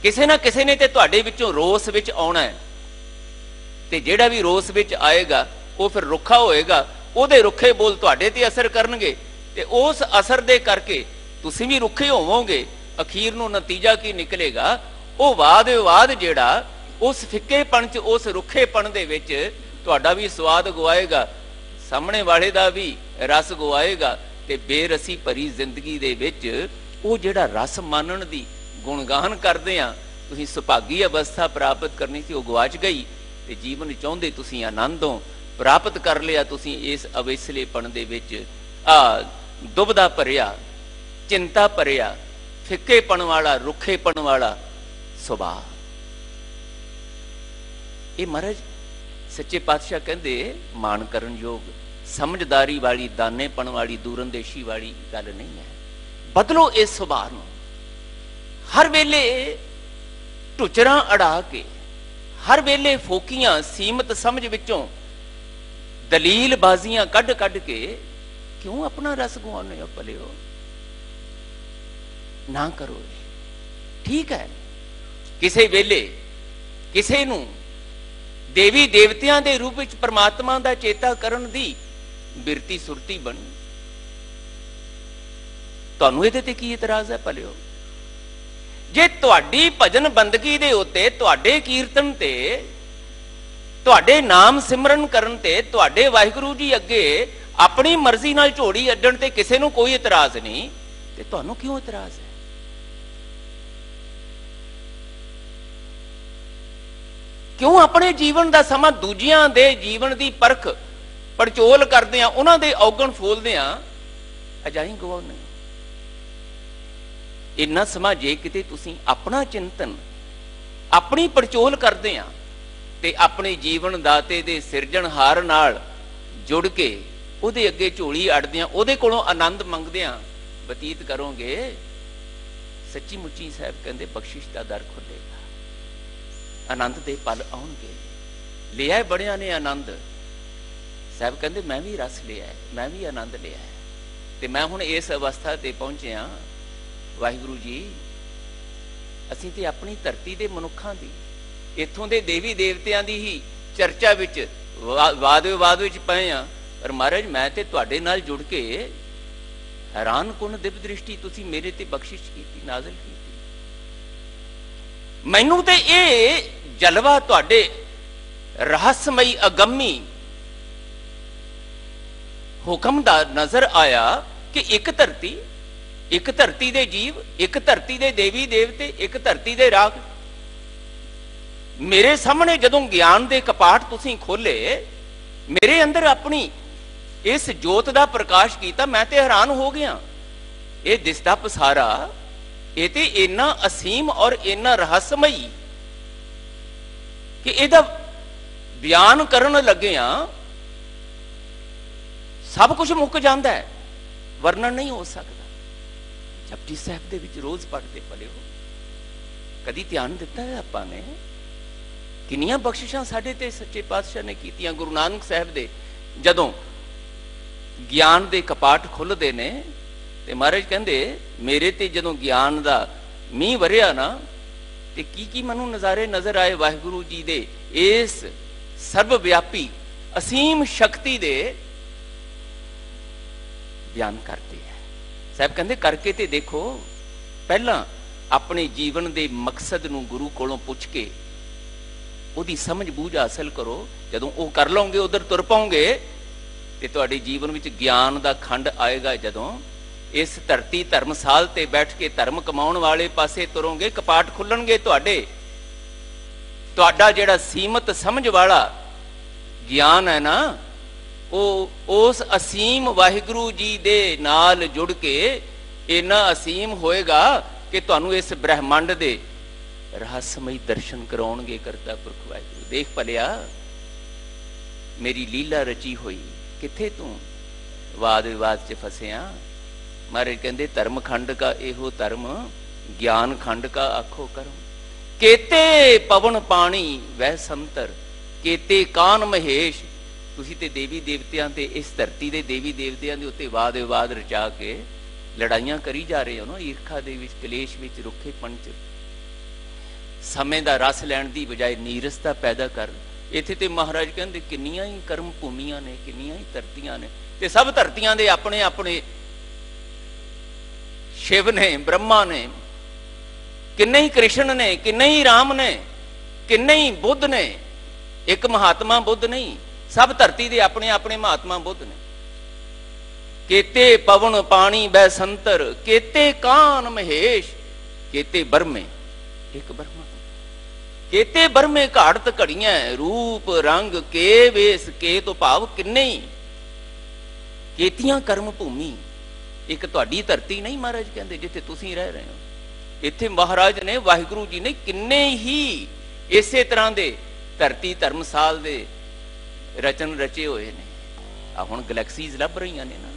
ਕਿਸੇ ਨਾ ਕਿਸੇ ਨੇ ਤੇ ਤੁਹਾਡੇ ਵਿੱਚੋਂ ਰੋਸ ਵਿੱਚ ਆਉਣਾ ਹੈ, ਤੇ ਜਿਹੜਾ ਵੀ ਰੋਸ ਵਿੱਚ ਆਏਗਾ ਉਹ ਫਿਰ ਰੁੱਖਾ ਹੋਏਗਾ, ਉਹਦੇ ਰੁੱਖੇ ਬੋਲ ਤੁਹਾਡੇ ਤੇ ਅਸਰ ਕਰਨਗੇ, ਤੇ ਉਸ ਅਸਰ ਦੇ ਕਰਕੇ ਤੁਸੀਂ ਵੀ ਰੁੱਖੇ ਹੋਵੋਗੇ। ਅਖੀਰ ਨੂੰ ਨਤੀਜਾ ਕੀ ਨਿਕਲੇਗਾ? ਉਹ ਵਾਦ ਵਿਵਾਦ ਜਿਹੜਾ ਉਸ ਫਿੱਕੇਪਣ ਚ, ਉਸ ਰੁੱਖੇਪਣ ਦੇ ਵਿੱਚ ਤੁਹਾਡਾ ਵੀ ਸਵਾਦ ਗਵਾਏਗਾ, ਸਾਹਮਣੇ ਵਾਲੇ ਦਾ ਵੀ ਰਸ ਗਵਾਏਗਾ, ਤੇ ਬੇਰਸੀ ਭਰੀ ਜ਼ਿੰਦਗੀ ਦੇ ਵਿੱਚ ਉਹ ਜਿਹੜਾ ਰਸ ਮਾਨਣ ਦੀ ਗੁਣਗਾਨ ਕਰਦੇ ਆ, ਤੁਸੀਂ ਸੁਭਾਗੀ ਅਵਸਥਾ ਪ੍ਰਾਪਤ ਕਰਨੀ ਸੀ, ਉਹ ਗਵਾਚ ਗਈ। ਤੇ ਜੀਵਨ ਚਾਹੁੰਦੇ ਤੁਸੀਂ ਆਨੰਦੋਂ ਪ੍ਰਾਪਤ ਕਰ ਲਿਆ, ਤੁਸੀਂ ਇਸ ਅਵੇਸਲੇਪਣ ਦੇ ਵਿੱਚ ਦੁਬਦਾ ਭਰਿਆ, ਚਿੰਤਾ ਭਰਿਆ, ਫਿੱਕੇਪਣ ਵਾਲਾ, ਰੁੱਖੇਪਣ ਵਾਲਾ ਸੁਭਾਅ। ਇਹ ਮਹਾਰਾਜ ਸੱਚੇ ਪਾਤਸ਼ਾਹ ਕਹਿੰਦੇ ਮਾਣ ਕਰਨ ਯੋਗ, ਸਮਝਦਾਰੀ ਵਾਲੀ, ਦਾਨੇਪਣ ਵਾਲੀ, ਦੂਰਅੰਦੇਸ਼ੀ ਵਾਲੀ ਗੱਲ ਨਹੀਂ ਹੈ। ਬਦਲੋ ਇਸ ਸੁਭਾਅ ਨੂੰ। ਹਰ ਵੇਲੇ ਢੁਚਰਾਂ ਅੜਾ ਕੇ, ਹਰ ਵੇਲੇ ਫੋਕੀਆਂ ਸੀਮਤ ਸਮਝ ਵਿੱਚੋਂ ਦਲੀਲ ਬਾਜ਼ੀਆਂ ਕੱਢ ਕੱਢ ਕੇ ਕਿਉਂ ਆਪਣਾ ਰਸ ਗਵਾਉਂਦੇ ਹੋ? ਭਲਿਓ ਨਾ ਕਰੋ। ਠੀਕ ਹੈ, ਕਿਸੇ ਵੇਲੇ ਕਿਸੇ ਨੂੰ ਦੇਵੀ ਦੇਵਤਿਆਂ ਦੇ ਰੂਪ ਵਿੱਚ ਪਰਮਾਤਮਾ ਦਾ ਚੇਤਾ ਕਰਨ ਦੀ ਬਿਰਤੀ ਸੁਰਤੀ ਬਣੀ, ਤੁਹਾਨੂੰ ਇਹਦੇ ਤੇ ਕੀ ਇਤਰਾਜ਼ ਹੈ? ਭਲਿਓ ਜੇ ਤੁਹਾਡੀ ਭਜਨ ਬੰਦਗੀ ਦੇ ਉੱਤੇ, ਤੁਹਾਡੇ ਕੀਰਤਨ ਤੇ, ਤੁਹਾਡੇ ਨਾਮ ਸਿਮਰਨ ਕਰਨ ਤੇ, ਤੁਹਾਡੇ ਵਾਹਿਗੁਰੂ ਜੀ ਅੱਗੇ ਆਪਣੀ ਮਰਜ਼ੀ ਨਾਲ ਝੋੜੀ ਅੱਡਣ ਤੇ ਕਿਸੇ ਨੂੰ ਕੋਈ ਇਤਰਾਜ਼ ਨਹੀਂ, ਤੇ ਤੁਹਾਨੂੰ ਕਿਉਂ ਇਤਰਾਜ਼ ਹੈ? ਕਿਉਂ ਆਪਣੇ ਜੀਵਨ ਦਾ ਸਮਾਂ ਦੂਜਿਆਂ ਦੇ ਜੀਵਨ ਦੀ ਪਰਖ ਪੜਚੋਲ ਕਰਦੇ ਆ, ਉਹਨਾਂ ਦੇ ਔਗਣ ਫੋਲਦੇ ਆ, ਅਜਾਈ ਗਵਾਉਂਦੇ। ਇੰਨਾ ਸਮਾਂ ਜੇ ਕਿਤੇ ਤੁਸੀਂ ਆਪਣਾ ਚਿੰਤਨ, ਆਪਣੀ ਪੜਚੋਲ ਕਰਦੇ ਆ ਤੇ ਆਪਣੇ ਜੀਵਨ ਦਾਤੇ ਦੇ ਸਿਰਜਣਹਾਰ ਨਾਲ ਜੁੜ ਕੇ ਉਹਦੇ ਅੱਗੇ ਝੋਲੀ ਅੜਦੇ ਆ, ਉਹਦੇ ਕੋਲੋਂ ਆਨੰਦ ਮੰਗਦੇ ਆ ਬਤੀਤ ਕਰੋਗੇ, ਸੱਚੀ ਮੁੱਚੀ ਸਾਹਿਬ ਕਹਿੰਦੇ ਬਖਸ਼ਿਸ਼ ਦਾ ਦਰ ਖੁੱਲੇਗਾ, ਆਨੰਦ ਦੇ ਪਲ ਆਉਣਗੇ। ਲਿਆ ਬੜਿਆਂ ਨੇ ਆਨੰਦ, ਸਾਹਿਬ ਕਹਿੰਦੇ ਮੈਂ ਵੀ ਰਸ ਲਿਆ, ਮੈਂ ਵੀ ਆਨੰਦ ਲਿਆ, ਤੇ ਮੈਂ ਹੁਣ ਇਸ ਅਵਸਥਾ ਤੇ ਪਹੁੰਚਿਆ। ਵਾਹਿਗੁਰੂ ਜੀ, ਅਸੀਂ ਤੇ ਆਪਣੀ ਧਰਤੀ ਦੇ ਮਨੁੱਖਾਂ ਦੀ, ਇੱਥੋਂ ਦੇ ਦੇਵੀ ਦੇਵਤਿਆਂ ਦੀ ਹੀ ਚਰਚਾ ਵਿੱਚ ਵਾਦ ਵਿਵਾਦ ਵਿੱਚ ਪਏ ਆ, ਪਰ ਮਹਾਰਾਜ ਮੈਂ ਤੇ ਤੁਹਾਡੇ ਨਾਲ ਜੁੜ ਕੇ ਹੈਰਾਨ ਕੁਨ ਦਿਵ ਦ੍ਰਿਸ਼ਟੀ ਤੁਸੀਂ ਮੇਰੇ ਤੇ ਬਖਸ਼ਿਸ਼ ਕੀਤੀ, ਨਾਜ਼ਲ ਕੀਤੀ। ਮੈਨੂੰ ਤੇ ਇਹ ਜਲਵਾ ਤੁਹਾਡੇ ਰਹੱਸਮਈ ਅਗੰਮੀ ਹੁਕਮ ਦਾ ਨਜ਼ਰ ਆਇਆ ਕਿ ਇੱਕ ਧਰਤੀ ਦੇ ਜੀਵ, ਇੱਕ ਧਰਤੀ ਦੇ ਦੇਵੀ ਦੇਵਤੇ, ਇੱਕ ਧਰਤੀ ਦੇ ਰਾਗ। ਮੇਰੇ ਸਾਹਮਣੇ ਜਦੋਂ ਗਿਆਨ ਦੇ ਕਪਾਟ ਤੁਸੀਂ ਖੋਲੇ, ਮੇਰੇ ਅੰਦਰ ਆਪਣੀ ਇਸ ਜੋਤ ਦਾ ਪ੍ਰਕਾਸ਼ ਕੀਤਾ, ਮੈਂ ਤੇ ਹੈਰਾਨ ਹੋ ਗਿਆ। ਇਹ ਦਿਸਦਾ ਪਸਾਰਾ, ਇਹ ਤੇ ਇੰਨਾ ਅਸੀਮ ਔਰ ਇੰਨਾ ਰਹੱਸਮਈ ਕਿ ਇਹਦਾ ਬਿਆਨ ਕਰਨ ਲੱਗਿਆ ਸਭ ਕੁਝ ਮੁੱਕ ਜਾਂਦਾ ਹੈ, ਵਰਣਨ ਨਹੀਂ ਹੋ ਸਕਦਾ। ਜਪਜੀ ਸਾਹਿਬ ਦੇ ਵਿੱਚ ਰੋਜ਼ ਪੜ੍ਹਦੇ ਪਲੇ ਹੋ, ਕਦੀ ਧਿਆਨ ਦਿੱਤਾ ਹੈ ਆਪਾਂ ਨੇ? ਕਿੰਨੀਆਂ ਬਖਸ਼ਿਸ਼ਾਂ ਸਾਡੇ ਤੇ ਸੱਚੇ ਪਾਤਸ਼ਾਹ ਨੇ ਕੀਤੀਆਂ। ਗੁਰੂ ਨਾਨਕ ਸਾਹਿਬ ਦੇ ਜਦੋਂ ਗਿਆਨ ਦੇ ਕਪਾਟ ਖੁੱਲਦੇ ਨੇ ਤੇ ਮਹਾਰਾਜ ਕਹਿੰਦੇ ਮੇਰੇ ਤੇ ਜਦੋਂ ਗਿਆਨ ਦਾ ਮੀਂਹ ਵਰਿਆ ਨਾ, ਤੇ ਕੀ ਮੈਨੂੰ ਨਜ਼ਾਰੇ ਨਜ਼ਰ ਆਏ ਵਾਹਿਗੁਰੂ ਜੀ ਦੇ ਇਸ ਸਰਬ ਵਿਆਪੀ ਅਸੀਮ ਸ਼ਕਤੀ ਦੇ ਬਿਆਨ ਕਰਦੇ ਹੈ। ਸਾਹਿਬ ਕਹਿੰਦੇ ਕਰਕੇ ਤੇ ਦੇਖੋ, ਪਹਿਲਾਂ ਆਪਣੇ ਜੀਵਨ ਦੇ ਮਕਸਦ ਨੂੰ ਗੁਰੂ ਕੋਲੋਂ ਪੁੱਛ ਕੇ ਉਹਦੀ ਸਮਝ ਬੂਝ ਹਾਸਲ ਕਰੋ। ਜਦੋਂ ਉਹ ਕਰ ਲਓਗੇ, ਉਧਰ ਤੁਰ ਪਾਓਗੇ ਤੇ ਤੁਹਾਡੇ ਜੀਵਨ ਵਿੱਚ ਗਿਆਨ ਦਾ ਖੰਡ ਆਏਗਾ। ਜਦੋਂ ਇਸ ਧਰਤੀ ਧਰਮਸਾਲ ਤੇ ਬੈਠ ਕੇ ਧਰਮ ਕਮਾਉਣ ਵਾਲੇ ਪਾਸੇ ਤੁਰੋਗੇ, ਕਪਾਟ ਖੁੱਲਣਗੇ ਤੁਹਾਡੇ। ਤੁਹਾਡਾ ਜਿਹੜਾ ਸੀਮਤ ਸਮਝ ਵਾਲਾ ਗਿਆਨ ਹੈ ਨਾ, ਉਹ ਉਸ ਅਸੀਮ ਵਾਹਿਗੁਰੂ ਜੀ ਦੇ ਨਾਲ ਜੁੜ ਕੇ ਇੰਨਾ ਅਸੀਮ ਹੋਏਗਾ ਕਿ ਤੁਹਾਨੂੰ ਇਸ ਬ੍ਰਹਿਮੰਡ ਦੇ ਰਹੱਸਮਈ ਦਰਸ਼ਨ ਕਰਾਉਣਗੇ। ਕਰਤਾ ਪੁਰਖ ਵਾਹਿਗੁਰੂ, ਦੇਖ ਭਲਿਆ ਮੇਰੀ ਲੀਲਾ ਰਚੀ ਹੋਈ, ਕਿੱਥੇ ਤੂੰ ਵਾਦ ਵਿਵਾਦ 'ਚ ਫਸਿਆ। ਮਹਾਰਾਜ ਕਹਿੰਦੇ ਧਰਮ ਖੰਡ ਕਾ ਇਹੋ ਧਰਮ, ਗਿਆਨ ਖੰਡ ਕਾ ਆਖੋ ਕਰਮ। ਕੇਤੇ ਪਵਨ ਪਾਣੀ ਵਹਿ ਸੰਤਰ, ਕੇਤੇ ਕਾਨ ਮਹੇਸ਼। ਤੁਸੀਂ ਤੇ ਦੇਵੀ ਦੇਵਤਿਆਂ ਤੇ ਇਸ ਧਰਤੀ ਦੇ ਦੇਵੀ ਦੇਵਤਿਆਂ ਦੇ ਉੱਤੇ ਵਾਦ ਵਿਵਾਦ ਰਚਾ ਕੇ ਲੜਾਈਆਂ ਕਰੀ ਜਾ ਰਹੇ ਹੋ ਨਾ, ਈਰਖਾ ਦੇ ਵਿੱਚ, ਕਲੇਸ਼ ਵਿੱਚ, ਰੁੱਖੇਪਣ 'ਚ। ਸਮੇਂ ਦਾ ਰਸ ਲੈਣ ਦੀ ਬਜਾਏ ਨੀਰਸਤਾ ਪੈਦਾ ਕਰ। ਇੱਥੇ ਤੇ ਮਹਾਰਾਜ ਕਹਿੰਦੇ ਕਿੰਨੀਆਂ ਹੀ ਕਰਮ ਭੂਮੀਆਂ ਨੇ, ਕਿੰਨੀਆਂ ਹੀ ਧਰਤੀਆਂ ਨੇ, ਤੇ ਸਭ ਧਰਤੀਆਂ ਦੇ ਆਪਣੇ ਆਪਣੇ ਸ਼ਿਵ ਨੇ, ਬ੍ਰਹਮਾ ਨੇ, ਕਿੰਨੇ ਹੀ ਕ੍ਰਿਸ਼ਨ ਨੇ, ਕਿੰਨੇ ਹੀ ਰਾਮ ਨੇ, ਕਿੰਨੇ ਹੀ ਬੁੱਧ ਨੇ। ਇੱਕ ਮਹਾਤਮਾ ਬੁੱਧ ਨਹੀਂ, ਸਭ ਧਰਤੀ ਦੇ ਆਪਣੇ ਆਪਣੇ ਮਹਾਤਮਾ ਬੁੱਧ ਨੇ। ਕੇਤੇ ਪਵਨ ਪਾਣੀ ਬੈ ਸੰਤਰ, ਕੇਤੇ ਕਾਨ ਮਹੇਸ਼, ਕੇਤੇ ਬਰਮੇ ਇੱਕ ਬਰਮਾ। ਕੇਤੇ ਬਰਮੇ ਘਾੜਤ ਘੜੀਆਂ, ਰੂਪ ਰੰਗ ਕੇ ਵੇਸ ਕੇ ਤੋਂ ਭਾਵ ਕਿੰਨੇ ਹੀ ਕੇਤੀਆਂ ਕਰਮ ਭੂਮੀ। ਇੱਕ ਤੁਹਾਡੀ ਧਰਤੀ ਨਹੀਂ ਮਹਾਰਾਜ ਕਹਿੰਦੇ ਜਿੱਥੇ ਤੁਸੀਂ ਰਹਿ ਰਹੇ ਹੋ, ਇੱਥੇ ਮਹਾਰਾਜ ਨੇ, ਵਾਹਿਗੁਰੂ ਜੀ ਨੇ ਕਿੰਨੇ ਹੀ ਇਸੇ ਤਰ੍ਹਾਂ ਦੇ ਧਰਤੀ ਧਰਮਸਾਲ ਦੇ ਰਚਨ ਰਚੇ ਹੋਏ ਨੇ। ਆ ਹੁਣ ਗੈਲੈਕਸੀਜ਼ ਲੱਭ ਰਹੀਆਂ ਨੇ ਨਾ,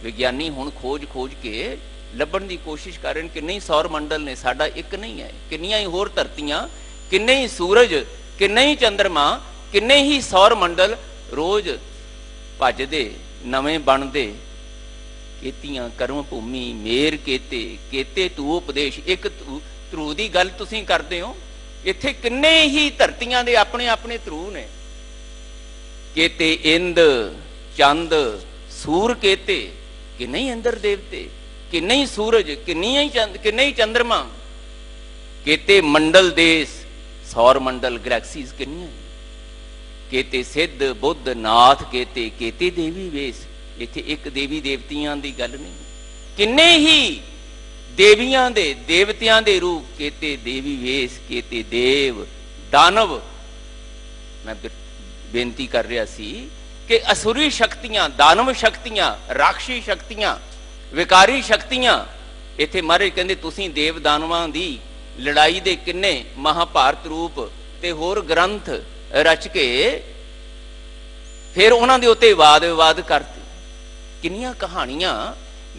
ਵਿਗਿਆਨੀ ਹੁਣ ਖੋਜ ਕੇ ਲੱਭਣ ਦੀ ਕੋਸ਼ਿਸ਼ ਕਰ ਰਹੇ ਨੇ। ਕਿੰਨੇ ਹੀ ਸੌਰ ਮੰਡਲ ਨੇ, ਸਾਡਾ ਇੱਕ ਨਹੀਂ ਹੈ, ਕਿੰਨੀਆਂ ਹੀ ਹੋਰ ਧਰਤੀਆਂ, ਕਿੰਨੇ ਹੀ ਸੂਰਜ, ਕਿੰਨੇ ਹੀ ਚੰਦਰਮਾ, ਕਿੰਨੇ ਹੀ ਸੌਰ ਮੰਡਲ ਰੋਜ਼ ਭੱਜਦੇ, ਨਵੇਂ ਬਣਦੇ। ਕੇਤੀਆਂ ਕਰਮ ਭੂਮੀ ਮੇਰ ਕੇਤੇ, ਕੇਤੇ ਤੂ ਉਪਦੇਸ਼। ਇੱਕ ਧਰੂ ਦੀ ਗੱਲ ਤੁਸੀਂ ਕਰਦੇ ਹੋ, ਇੱਥੇ ਕਿੰਨੇ ਹੀ ਧਰਤੀਆਂ ਦੇ ਆਪਣੇ ਆਪਣੇ ਧਰੂ ਨੇ। ਕੇਤੇ ਇੰਦ ਚੰਦ ਸੂਰ ਕੇਤੇ, ਕਿੰਨੇ ਹੀ ਇੰਦਰ ਦੇਵਤੇ, ਕਿੰਨੇ ਹੀ ਸੂਰਜ, ਕਿੰਨੇ ਹੀ ਚੰਦਰਮਾ। ਕੇਤੇ ਮੰਡਲ ਦੇਸ, ਸੌਰ ਮੰਡਲ, ਗੈਲੈਕਸੀਜ਼ ਕਿੰਨੀਆਂ। ਕੇਤੇ ਸਿੱਧ ਬੁੱਧ ਨਾਥ ਕੇਤੇ, ਕੇਤੇ ਦੇਵੀ ਵੇਸ। ਇੱਥੇ ਇੱਕ ਦੇਵੀ ਦੇਵਤਿਆਂ ਦੀ ਗੱਲ ਨਹੀਂ, ਕਿੰਨੇ ਹੀ ਦੇਵੀਆਂ ਦੇ ਦੇਵਤਿਆਂ ਦੇ ਰੂਪ। ਕੇਤੇ ਦੇਵੀ ਵੇਸ, ਕੇਤੇ ਦੇਵ ਦਾਨਵ। ਮੈਂ ਬੇਨਤੀ ਕਰ ਰਿਹਾ ਸੀ कि असुरी शक्तियां, दानव शक्तियां, राक्षसी शक्तियां, विकारी शक्तियां, इत्थे महाराज कहंदे तुसीं देव दानवां दी लड़ाई दे किन्ने महाभारत रूप ते होर ग्रंथ रच के फिर उन्हां दे उत्ते वाद विवाद करते। किन्नियां कहानियां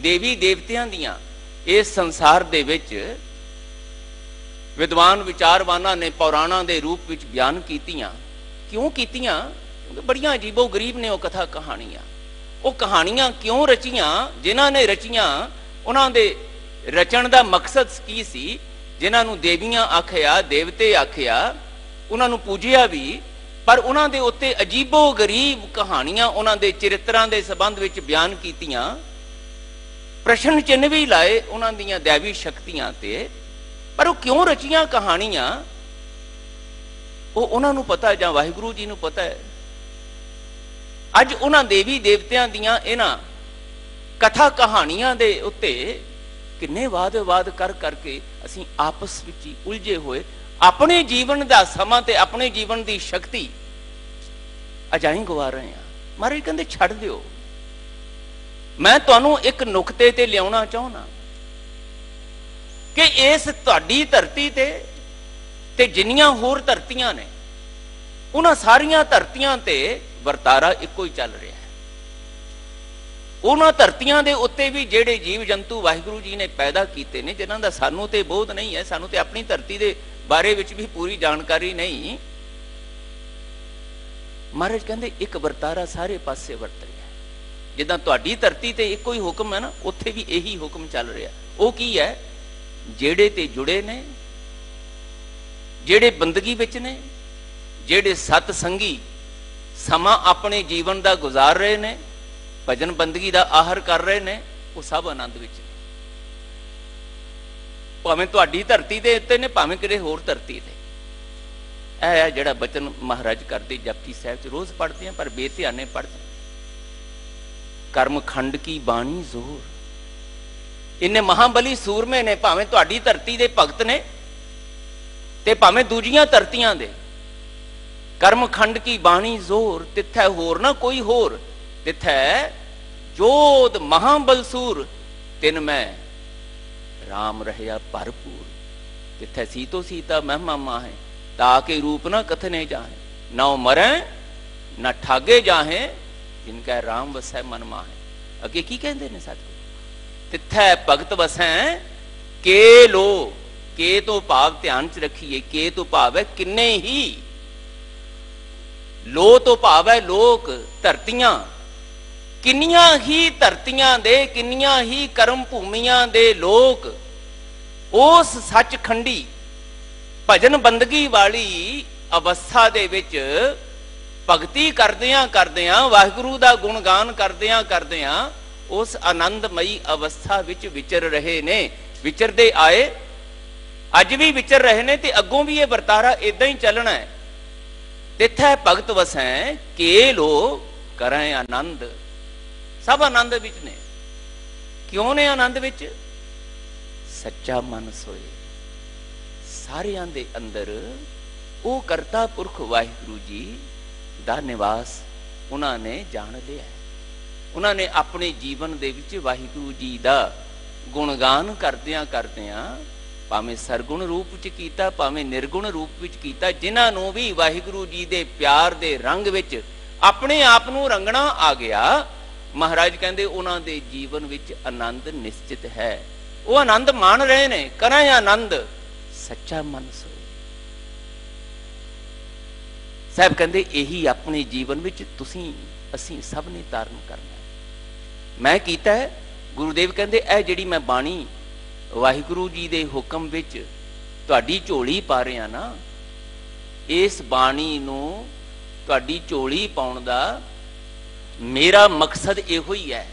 देवी देवतियां दियां इस संसार दे विच विद्वान विचारवानां ने पौराणां दे रूप विच बयान कीतियां। क्यों कीतियां? बड़ियां अजीबो गरीब ने वो कथा कहानियां। वो कहानियां क्यों रचियां? जिन्हां ने रचियां उन्हां दे रचण दा मकसद की सी? जिन्हां नूं देवियां आखिया, देवते आखिया, उन्हां नूं पूजिया भी, पर उन्हां दे उत्ते अजीबो गरीब कहानियां उन्हां दे चरित्रां दे संबंध विच बयान कीतियां। प्रश्न चिन्ह भी लाए उन्हां दीयां दैवी शक्तियां ते। पर वो क्यों रचियां कहानियां वो उन्हां नूं पता है जां वाहिगुरू जी नूं पता है। अज उन्हां देवी देवतियां दियां इन्हां कथा कहानियां दे उत्ते किन्ने वाद विवाद कर करके असीं आपस विच ही उलझे होए अपने जीवन दा समां ते अपने जीवन दी शक्ति अजाई गवा रहे हैं। महाराज कहंदे छड्ड दिओ। मैं तुहानूं एक नुक्ते ते लियाउणा चाहुंदा कि इस तुहाडी धरती ते जिन्नियां होर धरतियां ने उन्हां सारियां धरतियां ते वरतारा इक्को ही चल रहा है। उन्हां धरतियां दे उत्ते भी जेड़े जीव जंतु वाहिगुरू जी ने पैदा कीते ने, जिन्हां दा सानू ते बोध नहीं है, सानू ते अपनी धरती दे बारे विच भी पूरी जानकारी नहीं। महाराज कहंदे एक वरतारा सारे पासे वरत रहा है। जिद्दां तुहाडी धरती ते इक्को ही हुक्म है ना, उत्थे भी यही हुक्म चल रहा। वो की है? जेड़े ते जुड़े ने, जेड़े बंदगी विच ने, जेड़े सतसंगी समा अपने जीवन दा गुजार रहे ने, भजन बंदगी दा आहर कर रहे ने, वो सब आनंद विच ने। भावें तुहाडी धरती दे उत्ते ने, भावें किते होर धरती ते। ऐ जिहड़ा बचन महाराज करदे जपजी साहिब च रोज पढ़ते हैं, पर बेध्याने पढ़ते। कर्म खंड की बाणी जोर, इन्ने महाबली सूरमे ने, भावें तुहाडी धरती दे भगत ने ते भावें दूजियां धरतियां दे। कर्म खंड की बाणी जोर, तिथै होर ना कोई होर, तिथै जोध महाबलसूर, तिन मैं राम रहया भरपूर। तिथै सीतो सीता महिमा माहे, ताके रूप ना कथने जाहे, ना मरै ना ठागे जाहे, जिनका राम वसै मन माहे। अगे की कहते ने सतगुरु? तिथै भगत वसै के लो। के तो भाव ध्यान च रखिए, के तो भाव है किन्ने ही, लो तो भाव है लोक, धरतियां, किन्नियां ही धरतियां दे, किन्नियां ही कर्म भूमियां दे लोक उस सचखंडी भजन बंदगी वाली अवस्था दे विच भगती करदियां करदियां, वाहिगुरू दा गुणगान करदियां करदियां उस आनंदमयी अवस्था विच विचर रहे ने, विचरदे आए, अज भी विचर रहे ने ते अगों भी ये वरतारा इदां ही चलना है। तिथै भगत वसै के लो करें आनंद। सब आनंद विच ने। क्यों ने आनंद विच? सच्चा मन सोए। सारियां दे अंदर वो करता पुरख वाहिगुरू जी दा निवास उन्होंने जान लिया है। उन्होंने अपने जीवन दे विच वाहिगुरू जी दा गुणगान करदियां करदियां भावें सरगुण रूप च कीता, भावें निर्गुण रूप विच कीता, जिन्हां नूं भी वाहिगुरू जी दे प्यार दे रंग विच अपने आप नूं रंगना आ गया। महाराज कहंदे उन्हां दे जीवन विच आनंद निश्चित है। वो आनंद मान रहे ने, करें आनंद सच्चा मन सोए। साहब कहंदे यही अपने जीवन विच तुसीं असीं सब ने धारण करना है। मैं कीता है। गुरुदेव कहंदे ऐ जिहड़ी मैं बाणी वाहिगुरू जी दे हुक्म विच तुहाडी झोली पा रहा ना, इस बाणी नूं तुहाडी झोली पाउण दा मेरा मकसद इहो ही है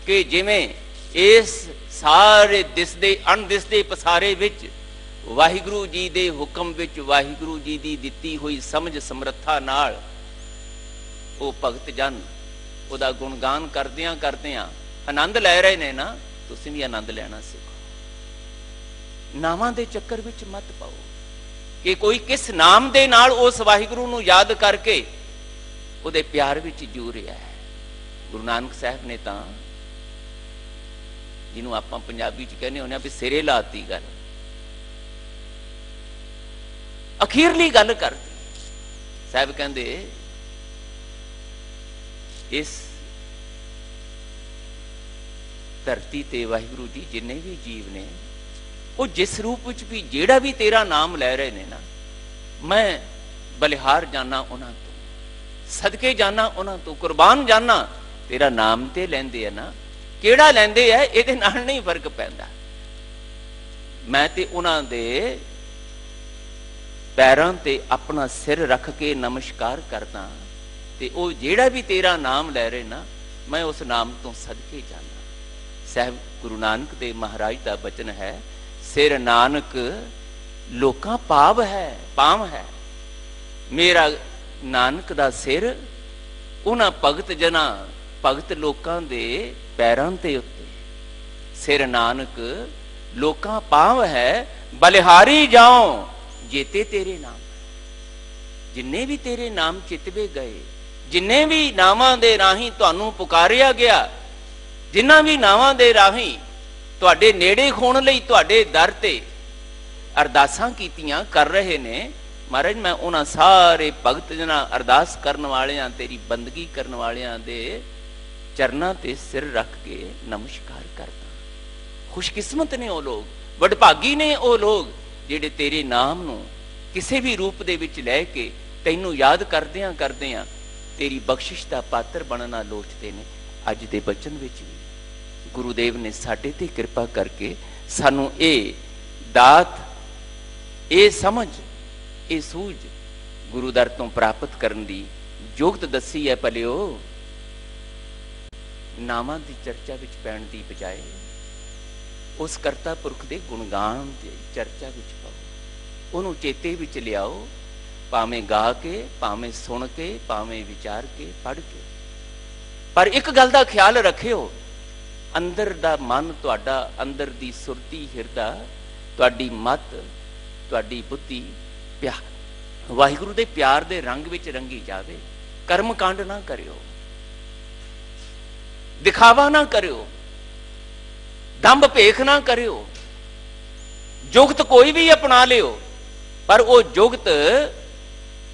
कि जिवें इस सारे दिसदे अणदिसदे पसारे विच वाहिगुरू जी दे हुक्म विच वाहिगुरू जी दी दित्ती हुई समझ समर्था नाल वो भगत जन उहदा गुणगान करदियां करदियां आनंद लै रहे ने ना, तुसीं भी आनंद लैना सीखो। नामां दे चक्कर विच मत पाओ कि कोई किस नाम दे नाल उस वाहिगुरू नूं याद करके ਉਹਦੇ ਪਿਆਰ ਵਿੱਚ ਜੂ ਰਿਹਾ ਹੈ। ਗੁਰੂ ਨਾਨਕ ਸਾਹਿਬ ਨੇ ਤਾਂ ਜਿਹਨੂੰ ਆਪਾਂ ਪੰਜਾਬੀ ਚ ਕਹਿੰਦੇ ਹੁੰਦੇ ਆ ਵੀ ਸਿਰੇ ਲਾਤੀ ਗੱਲ, ਅਖੀਰਲੀ ਗੱਲ ਕਰਦੀ। ਸਾਹਿਬ ਕਹਿੰਦੇ ਇਸ ਧਰਤੀ ਤੇ ਵਾਹਿਗੁਰੂ ਜੀ ਜਿੰਨੇ ਵੀ ਜੀਵ ਨੇ ਉਹ ਜਿਸ ਰੂਪ ਵਿੱਚ ਵੀ ਜਿਹੜਾ ਵੀ ਤੇਰਾ ਨਾਮ ਲੈ ਰਹੇ ਨੇ ਨਾ, ਮੈਂ ਬਲਿਹਾਰ ਜਾਨਾ ਉਹਨਾਂ ਤੋਂ, ਸਦਕੇ ਜਾਨਾ ਉਹਨਾਂ ਤੋਂ, ਕੁਰਬਾਨ ਜਾਨਾ। ਤੇਰਾ ਨਾਮ ਤੇ ਲੈਂਦੇ ਆ ਨਾ, ਕਿਹੜਾ ਲੈਂਦੇ ਆ ਇਹਦੇ ਨਾਲ ਨਹੀਂ ਫਰਕ ਪੈਂਦਾ। ਮੈਂ ਤੇ ਉਹਨਾਂ ਦੇ ਪੈਰਾਂ ਤੇ ਆਪਣਾ ਸਿਰ ਰੱਖ ਕੇ ਨਮਸਕਾਰ ਕਰਦਾ, ਤੇ ਉਹ ਜਿਹੜਾ ਵੀ ਤੇਰਾ ਨਾਮ ਲੈ ਰਹੇ ਨਾ, ਮੈਂ ਉਸ ਨਾਮ ਤੋਂ ਸਦਕੇ ਜਾਨਾ। ਸਾਹਿਬ ਗੁਰੂ ਨਾਨਕ ਦੇਵ ਮਹਾਰਾਜ ਦਾ ਬਚਨ ਹੈ, ਸਿਰ ਨਾਨਕ ਲੋਕਾਂ ਪਾਵ ਹੈ, ਪਾਵ ਹੈ। ਮੇਰਾ ਨਾਨਕ ਦਾ ਸਿਰ ਉਹਨਾਂ ਭਗਤ ਜਨਾਂ, ਭਗਤ ਲੋਕਾਂ ਦੇ ਪੈਰਾਂ ਦੇ ਉੱਤੇ। ਸਿਰ ਨਾਨਕ ਲੋਕਾਂ ਪਾਵ ਹੈ, ਬਲਿਹਾਰੀ ਜਾਓ ਜੇਤੇ ਤੇਰੇ ਨਾਮ। ਜਿੰਨੇ ਵੀ ਤੇਰੇ ਨਾਮ ਚਿਤਵੇ ਗਏ, ਜਿੰਨੇ ਵੀ ਨਾਵਾਂ ਦੇ ਰਾਹੀਂ ਤੁਹਾਨੂੰ ਪੁਕਾਰਿਆ ਗਿਆ, ਜਿਨ੍ਹਾਂ ਵੀ ਨਾਵਾਂ ਦੇ ਰਾਹੀਂ ਤੁਹਾਡੇ ਨੇੜੇ ਹੋਣ ਲਈ ਤੁਹਾਡੇ ਦਰ ਤੇ ਅਰਦਾਸਾਂ ਕੀਤੀਆਂ ਕਰ ਰਹੇ ਨੇ, ਮਹਾਰਾਜ ਮੈਂ ਉਹਨਾਂ ਸਾਰੇ ਭਗਤ ਜਨਾਂ, ਅਰਦਾਸ ਕਰਨ ਵਾਲਿਆਂ, ਤੇਰੀ ਬੰਦਗੀ ਕਰਨ ਵਾਲਿਆਂ ਦੇ ਚਰਨਾਂ ਤੇ ਸਿਰ ਰੱਖ ਕੇ ਨਮਸਕਾਰ ਕਰਦਾ। ਖੁਸ਼ਕਿਸਮਤ ਨੇ ਉਹ ਲੋਕ, ਵਡਭਾਗੀ ਨੇ ਉਹ ਲੋਕ ਜਿਹੜੇ ਤੇਰੇ ਨਾਮ ਨੂੰ ਕਿਸੇ ਵੀ ਰੂਪ ਦੇ ਵਿੱਚ ਲੈ ਕੇ ਤੈਨੂੰ ਯਾਦ ਕਰਦਿਆਂ ਕਰਦਿਆਂ ਤੇਰੀ ਬਖਸ਼ਿਸ਼ ਦਾ ਪਾਤਰ ਬਣਨਾ ਲੋਚਦੇ ਨੇ। ਅੱਜ ਦੇ ਬਚਨ ਵਿੱਚ ਵੀ ਗੁਰੂਦੇਵ ਨੇ ਸਾਡੇ ਤੇ ਕਿਰਪਾ ਕਰਕੇ ਸਾਨੂੰ ਇਹ ਦਾਤ, ਇਹ ਸਮਝ, ਇਹ ਸੂਝ ਗੁਰੂ ਦਰ ਤੋਂ ਪ੍ਰਾਪਤ ਕਰਨ ਦੀ ਯੋਗਤ ਦੱਸੀ ਹੈ। ਭਲਿਓ ਨਾਮਾਂ ਦੀ ਚਰਚਾ ਵਿੱਚ ਪੈਣ ਦੀ ਬਜਾਏ ਉਸ ਕਰਤਾ ਪੁਰਖ ਦੇ ਗੁਣਗਾਨ ਦੀ ਚਰਚਾ ਵਿੱਚ ਪਾਓ, ਉਹਨੂੰ ਚੇਤੇ ਵਿੱਚ ਲਿਆਓ, ਭਾਵੇਂ ਗਾ ਕੇ, ਭਾਵੇਂ ਸੁਣ ਕੇ, ਭਾਵੇਂ ਵਿਚਾਰ ਕੇ, ਪੜ੍ਹ ਕੇ। ਪਰ ਇੱਕ ਗੱਲ ਦਾ ਖਿਆਲ ਰੱਖਿਓ, ਅੰਦਰ ਦਾ ਮਨ ਤੁਹਾਡਾ, ਅੰਦਰ ਦੀ ਸੁਰਤੀ, ਹਿਰਦਾ, ਤੁਹਾਡੀ ਮਤ, ਤੁਹਾਡੀ ਬੁੱਧੀ ਵਾਹਿਗੁਰੂ ਦੇ ਪਿਆਰ ਦੇ ਰੰਗ ਵਿੱਚ ਰੰਗੀ ਜਾਵੇ। ਕਰਮ ਕਾਂਡ ਨਾ ਕਰਿਓ, ਦਿਖਾਵਾ ਨਾ ਕਰਿਓ, ਦੰਭ ਭੇਖ ਨਾ ਕਰਿਓ। ਜੁਗਤ ਕੋਈ ਵੀ ਅਪਣਾ ਲਿਓ, ਪਰ ਉਹ ਜੁਗਤ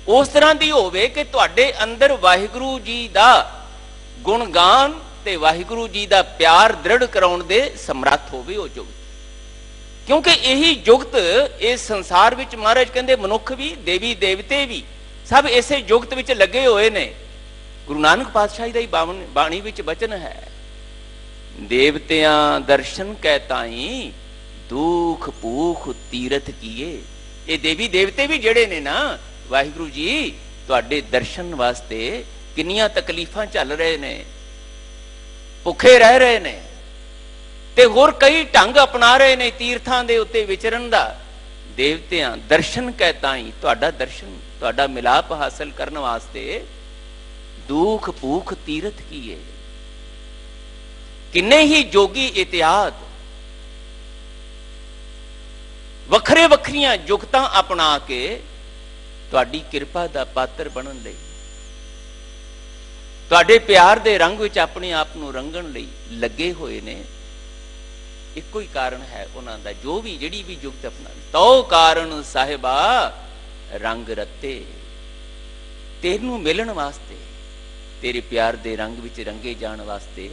ਉਸ ਤਰ੍ਹਾਂ ਦੀ ਹੋਵੇ ਕਿ ਤੁਹਾਡੇ ਅੰਦਰ ਵਾਹਿਗੁਰੂ ਜੀ ਦਾ ਗੁਣਗਾਨ ਤੇ ਵਾਹਿਗੁਰੂ ਜੀ ਦਾ ਪਿਆਰ ਦ੍ਰਿੜ ਕਰਾਉਣ ਦੇ ਸਮਰੱਥ ਹੋਵੇ ਉਹ ਜੁਗਤ। ਕਿਉਂਕਿ ਇਹੀ ਜੁਗਤ ਇਸ ਸੰਸਾਰ ਵਿੱਚ, ਮਹਾਰਾਜ ਕਹਿੰਦੇ ਮਨੁੱਖ ਵੀ, ਦੇਵੀ ਦੇਵਤੇ ਵੀ ਸਭ ਇਸੇ ਜੁਗਤ ਵਿੱਚ ਲੱਗੇ ਹੋਏ ਨੇ। ਗੁਰੂ ਨਾਨਕ ਪਾਤਸ਼ਾਹ ਦਾ ਹੀ ਬਾਣੀ ਵਿੱਚ ਬਚਨ ਹੈ, ਦੇਵਤਿਆਂ ਦਰਸ਼ਨ ਕੈ ਤਾਈ ਦੁਖ ਭੂਖ ਤੀਰਥ ਕੀਏ। ਇਹ ਦੇਵੀ ਦੇਵਤੇ ਵੀ ਜਿਹੜੇ ਨੇ ਨਾ, ਵਾਹਿਗੁਰੂ ਜੀ ਤੁਹਾਡੇ ਦਰਸ਼ਨ ਵਾਸਤੇ ਕਿੰਨੀਆਂ ਤਕਲੀਫਾਂ ਝੱਲ ਰਹੇ ਨੇ, ਭੁੱਖੇ ਰਹਿ ਰਹੇ ਨੇ, ਤੇ ਹੋਰ ਕਈ ਢੰਗ ਅਪਣਾ ਰਹੇ ਨੇ ਤੀਰਥਾਂ ਦੇ ਉੱਤੇ ਵਿਚਰਨ ਦਾ। ਦੇਵਤਿਆਂ ਦਰਸ਼ਨ ਕੈ ਤਾਈ, ਤੁਹਾਡਾ ਦਰਸ਼ਨ, ਤੁਹਾਡਾ ਮਿਲਾਪ ਹਾਸਲ ਕਰਨ ਵਾਸਤੇ ਦੁਖ ਭੂਖ ਤੀਰਥ ਕੀਏ। ਕਿੰਨੇ ਹੀ ਜੋਗੀ ਇਤਿਆਦ ਵੱਖਰੇ ਵੱਖਰੀਆਂ ਜੁਗਤਾਂ ਅਪਣਾ ਕੇ ਤੁਹਾਡੀ ਕਿਰਪਾ ਦਾ ਪਾਤਰ ਬਣਨ ਲਈ, ਤੁਹਾਡੇ ਪਿਆਰ ਦੇ ਰੰਗ ਵਿੱਚ ਆਪਣੇ ਆਪ ਨੂੰ ਰੰਗਣ ਲਈ ਲੱਗੇ ਹੋਏ ਨੇ। ਇੱਕੋ ਹੀ ਕਾਰਨ ਹੈ ਉਹਨਾਂ ਦਾ, ਜੋ ਵੀ ਜਿਹੜੀ ਵੀ ਜੁਗਤ ਅਪਣਾਵੇ। ਤੋ ਕਾਰਨ ਸਾਹਿਬਾ ਰੰਗ ਰਤੇ, ਤੈਨੂੰ ਮਿਲਣ ਵਾਸਤੇ, ਤੇਰੇ ਪਿਆਰ ਦੇ ਰੰਗ ਵਿੱਚ ਰੰਗੇ ਜਾਣ ਵਾਸਤੇ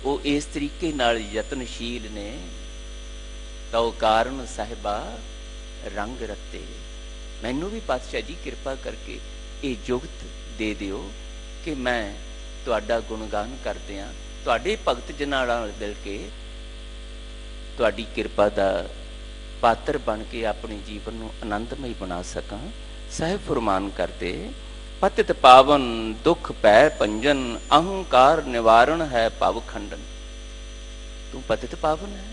ਉਹ ਇਸ ਤਰੀਕੇ ਨਾਲ ਯਤਨਸ਼ੀਲ ਨੇ। ਤੋ ਕਾਰਨ ਸਾਹਿਬਾ ਰੰਗ ਰਤੇ। ਮੈਨੂੰ ਵੀ ਪਾਤਸ਼ਾਹ ਜੀ ਕਿਰਪਾ ਕਰਕੇ ਇਹ ਜੁਗਤ ਦੇ ਦਿਓ ਕਿ ਮੈਂ ਤੁਹਾਡਾ ਗੁਣਗਾਨ ਕਰਦਿਆਂ, ਤੁਹਾਡੇ ਭਗਤ ਜਨਾਂ ਨਾਲ ਮਿਲ ਕੇ ਤੁਹਾਡੀ ਕਿਰਪਾ ਦਾ ਪਾਤਰ ਬਣ ਕੇ ਆਪਣੇ ਜੀਵਨ ਨੂੰ ਆਨੰਦਮਈ ਬਣਾ ਸਕਾਂ। ਸਾਹਿਬ ਫਰਮਾਨ ਕਰਦੇ, ਪਤਿਤ ਪਾਵਨ ਦੁਖ ਪੈ ਪੰਜਨ, ਅਹੰਕਾਰ ਨਿਵਾਰਣ ਹੈ ਭਵ ਖੰਡਨ। ਤੂੰ ਪਤਿਤ ਪਾਵਨ ਹੈ,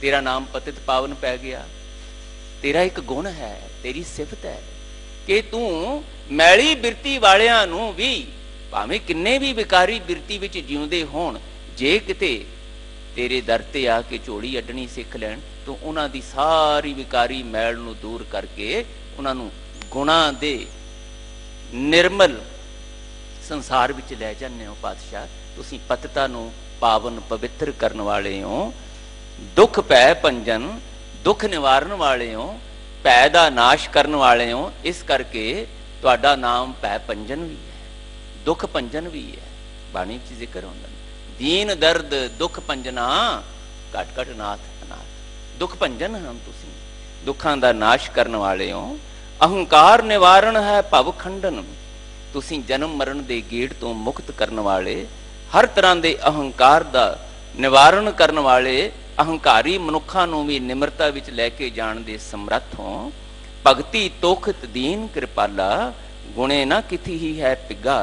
ਤੇਰਾ ਨਾਮ ਪਤਿਤ ਪਾਵਨ ਪੈ ਗਿਆ। ਤੇਰਾ ਇੱਕ ਗੁਣ ਹੈ, ਤੇਰੀ ਸਿਫਤ ਹੈ ਕਿ ਤੂੰ ਮੈਲੀ ਬਿਰਤੀ ਵਾਲਿਆਂ ਨੂੰ ਵੀ, ਭਾਵੇਂ ਕਿੰਨੇ ਵੀ ਵਿਕਾਰੀ ਬਿਰਤੀ ਵਿੱਚ ਜਿਉਂਦੇ ਹੋਣ, ਜੇ ਕਿਤੇ ਤੇਰੇ ਦਰ ਤੇ ਆ ਕੇ ਝੋਲੀ ਅੱਡਣੀ ਸਿੱਖ ਲੈਣ, ਤੂੰ ਉਹਨਾਂ ਦੀ ਸਾਰੀ ਵਿਕਾਰੀ ਮੈਲ ਨੂੰ ਦੂਰ ਕਰਕੇ ਉਹਨਾਂ ਨੂੰ ਗੁਣਾਂ ਦੇ निर्मल संसार विच लै जाने हो पातशाह। तुसीं पतिता नूं पावन पवित्र करन वाले हो, दुख भै भंजन दुख निवारण वाले हो, भै दा नाश करन वाले हो। इस करके तुहाडा नाम भै भंजन भी है, दुख भंजन भी है। बाणी च जिक्र होंदा दीन दर्द दुख भंजना घट घट नाथ अनाथ। दुख भंजन हम तुसीं, दुखां दा नाश करन वाले हो। अहंकार निवारण है भव खंडन, तुसीं जन्म मरण दे गेड़ तो मुक्त करन वाले, हर तरह दे अहंकार दा निवारण करन वाले, अहंकारी मनुखां नूं भी निमरता विच लैके जाण दे समर्थ हो। भगती तोखत दीन कृपाला, गुणे ना किथी ही है पिगा।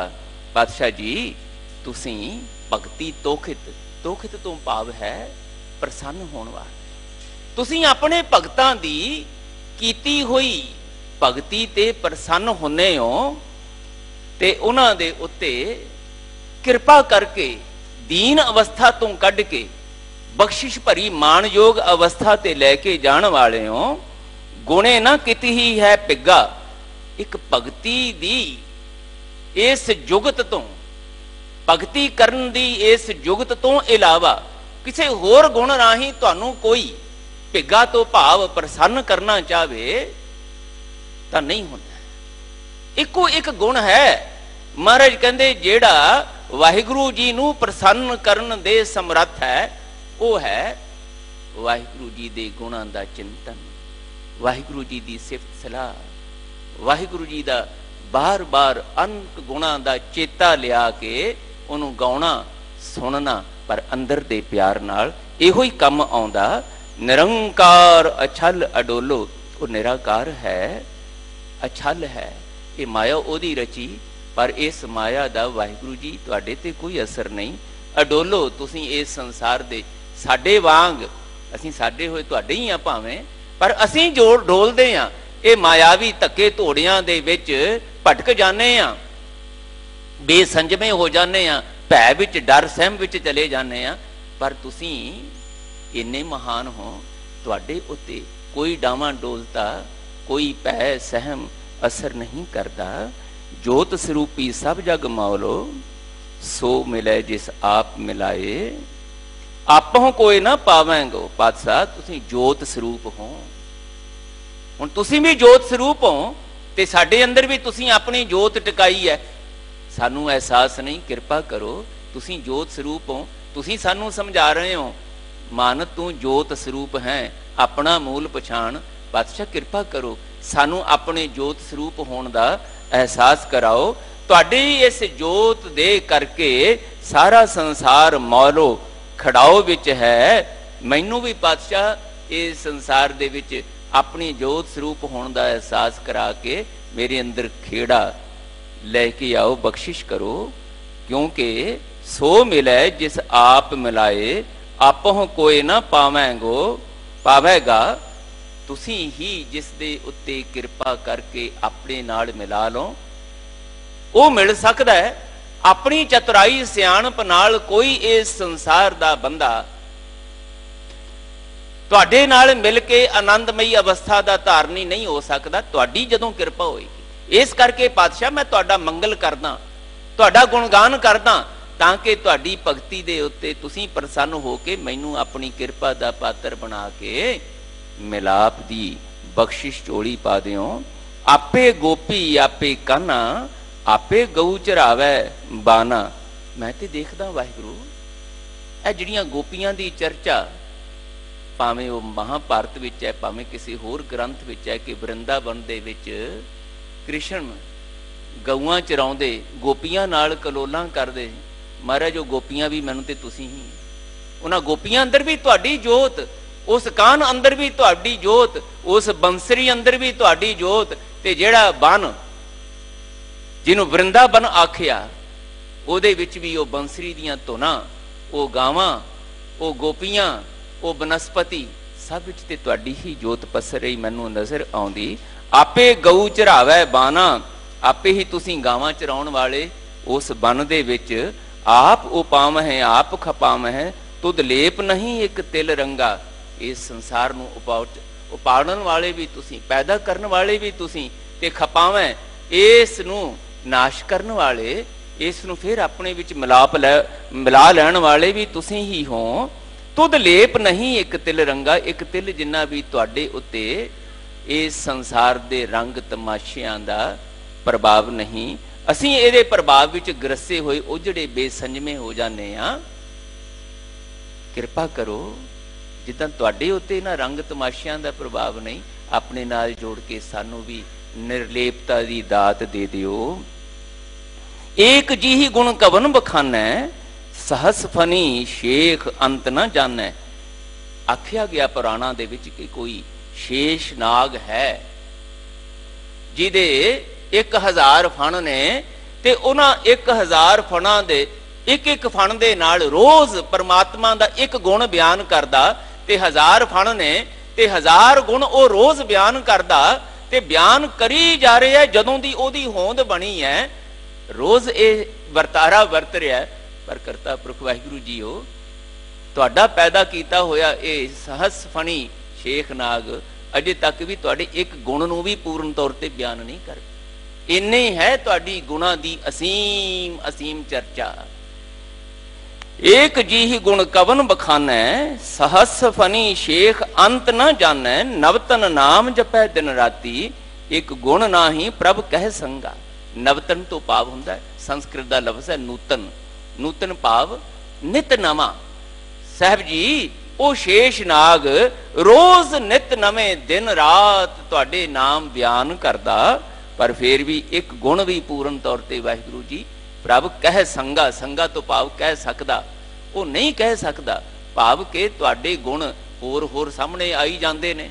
पातशाह जी तुसीं भगती तोखित, तोखित तो भाव है प्रसन्न होण वाले। तुसीं अपने भगतां दी कीती होई भगती ते प्रसन्न होने हो ते उन्हां दे उत्ते किरपा करके दीन अवस्था तो कढ़ के बख्शिश भरी मानयोग अवस्था ते लैके जाण वाले हो। गुणे ना किती ही है पिगा, एक भगती दी इस जुगत तो, भगती करन दी इस जुगत तो इलावा किसी होर गुण राही तुहानू कोई पिगा तो भाव प्रसन्न करना चाहे तो नहीं होता। इको एक गुण है महाराज कहते जेड़ा वाहिगुरु जी नू प्रसन्न करन दे समर्थ है, वो है वाहिगुरु जी दे गुणां दा चिंतन, वाहिगुरु जी दी सिफत सलाह, वाहिगुरु जी दा बार बार अनक गुणां दा चेता लिया के उन्हों गाउणा सुनना, पर अंदर दे प्यार नाल इहो ही कम आउंदा। निरंकार अछल अडोलो, वो निराकार है, अछल है, ये माया ओदी रची, पर इस माया दा वाहिगुरु जी तुहाडे ते कोई असर नहीं। अडोलो तुसीं इस संसार दे साडे वांग, असीं साडे होए तुहाडे ही आ भावें, पर असीं जो डोलदे आ ये मायावी धक्के धोड़ियां दे विच भटक जाने आ, बेसंजमे हो जाने आ, भै विच डर सहम विच चले जाने आ। पर तुसीं इन्ने महान हो, तुहाडे उत्ते कोई डावां डोलता, कोई भै सहम असर नहीं करता। जोत स्वरूपी सब जग मौलो, सो मिले जिस आप मिलाए, आपों कोई ना पावेंगो। पातशाह तुसीं जोत स्वरूप हो, हुण तुसीं भी जोत स्वरूप हो ते साडे अंदर भी तुसीं अपनी जोत टिकाई है। सानू एहसास नहीं, कृपा करो। तुसीं जोत स्वरूप हो, तुसीं सानू समझा रहे हो मान तू जोत स्वरूप है, अपना मूल पछाण। पातशाह कृपा करो सानू अपने जोत स्वरूप होने का एहसास कराओ। तुहाडी इस जोत दे करके सारा संसार मौलो खड़ाओ विच है। मैनू भी पातशाह इस संसार दे विच अपनी जोत स्वरूप होने का एहसास करा के मेरे अंदर खेड़ा लेके आओ, बख्शिश करो। क्योंकि सो मिले जिस आप मिलाए, आपों कोई ना पावेंगो पावेगा। तुसी ही जिस दे उत्ते कृपा करके अपने नाल मिला लो, वो मिल सकता है। अपनी चतुराई सियाणप नाल कोई इस संसार दा बंदा तुहाडे नाल मिल के आनंदमई अवस्था दा धारनी नहीं हो सकता, तुहाडी जदों कृपा होएगी। इस करके पातशाह मैं तुहाडा मंगल करदा, तुहाडा गुणगान करदा, ताकि तुहाडी भगती दे उत्ते तुसीं प्रसन्न हो के मैनू अपनी कृपा दा पात्र बना के मिलाप दी बख्शिश चोली पा दिओ। आपे गोपी आपे कान्हा, आपे गऊ चरावे बाना। मैं ते देखदा वाहिगुरू ਇਹ ਜਿਹੜੀਆਂ ਗੋਪੀਆਂ ਦੀ ਚਰਚਾ ਭਾਵੇਂ ਉਹ ਮਹਾਭਾਰਤ ਵਿੱਚ ਹੈ, ਭਾਵੇਂ ਕਿਸੇ ਹੋਰ ਗ੍ਰੰਥ ਵਿੱਚ ਹੈ ਕਿ ਵਰਿੰਦਾਵਨ ਦੇ ਵਿੱਚ ਕ੍ਰਿਸ਼ਨ ਗਊਆਂ ਚਰਾਉਂਦੇ, ਗੋਪੀਆਂ ਨਾਲ ਕਲੋਲਾਂ ਕਰਦੇ। ਮਹਾਰਾਜ ਉਹ ਗੋਪੀਆਂ ਵੀ ਮੈਨੂੰ ਤੇ ਤੁਸੀਂ ਹੀ, ਉਹਨਾਂ ਗੋਪੀਆਂ ਅੰਦਰ ਵੀ ਤੁਹਾਡੀ ਜੋਤ, उस कान अंदर भी तुहाडी जोत, उस बंसरी अंदर भी तुहाडी जोत। ते जेड़ा बन जिन्हों वृंदावन आखिया, उहदे विच भी वो बंसरी दियां धुनां, वो गावां, वो गोपियां, वो बनस्पति सब विच ते तुहाडी ही जोत पसर रही मैनूं नज़र आउंदी। आपे गऊ चरावे बाना, आपे ही तुसीं गावां चराउण वाले उस बन दे विच आप उपाम है, आप खपाम है। तुद लेप नहीं एक तिल रंगा। इस संसार नूं उपाड़न वाले भी तुसीं, पैदा करन वाले भी तुसीं, ते खपावें इस नूं नाश करन वाले, इस नूं फिर अपने विच मिला लैण वाले भी तुसीं ही हो। तुद लेप नहीं एक तिल रंगा, एक तिल जिन्ना भी तुहाडे उत्ते इस संसार दे रंग तमाशियां दा प्रभाव नहीं। असीं इहदे प्रभाव विच ग्रसे होए उजड़े बेसंजमे हो जाने आ। किरपा करो जिद्दां तुहाडे उत्ते इन्हां रंग तमाशियां दा प्रभाव नहीं, अपने नाल जोड़ के सानू भी निर्लेपता दी दात दे दिओ। एक जीही गुण कवन बखानै, सहस फनी शेख अंत न जानै। आखिया गया पुराणा दे विच कि कोई शेष नाग है जिहदे 1000 फण ने, ते उन्हां 1000 फणां दे एक एक फण दे नाल रोज परमात्मा दा एक गुण बयान करदा, ते 1000 फण ने ते 1000 गुण ओ रोज बयान करदा, ते बयान करी जा रहा है। जदों दी ओदी होंद बनी है, रोज ये वरतारा वरत रहा है। पर करता पुरख वाहिगुरू जी हो, तुहाडा पैदा किया होया ये सहस फणी शेख नाग अजे तक भी तुहाडे एक गुण नूं भी पूर्ण तौर ते बयान नहीं कर। इन्ने है तुहाडी गुणां दी असीम असीम चर्चा। एक जीही गुण कवन बखानै, सहस फनी शेख अंत न जानै। नवतन नाम जपै दिन राती, एक गुण नाही प्रभ कह संगा। नवतन तो भाव हुंदा है, संस्कृत का लफ्ज है नूतन। नूतन भाव नित नवा। साहब जी ओ शेष नाग रोज नित नवे दिन रात तुहाडे नाम बयान करदा, पर फिर भी एक गुण भी पूर्ण तौर ते वाहिगुरू जी प्रभ कह संगा। संगा तो भाव कह सकदा, वो नहीं कह सकदा। भाव के तुहाडे गुण होर होर सामने आई जांदे ने,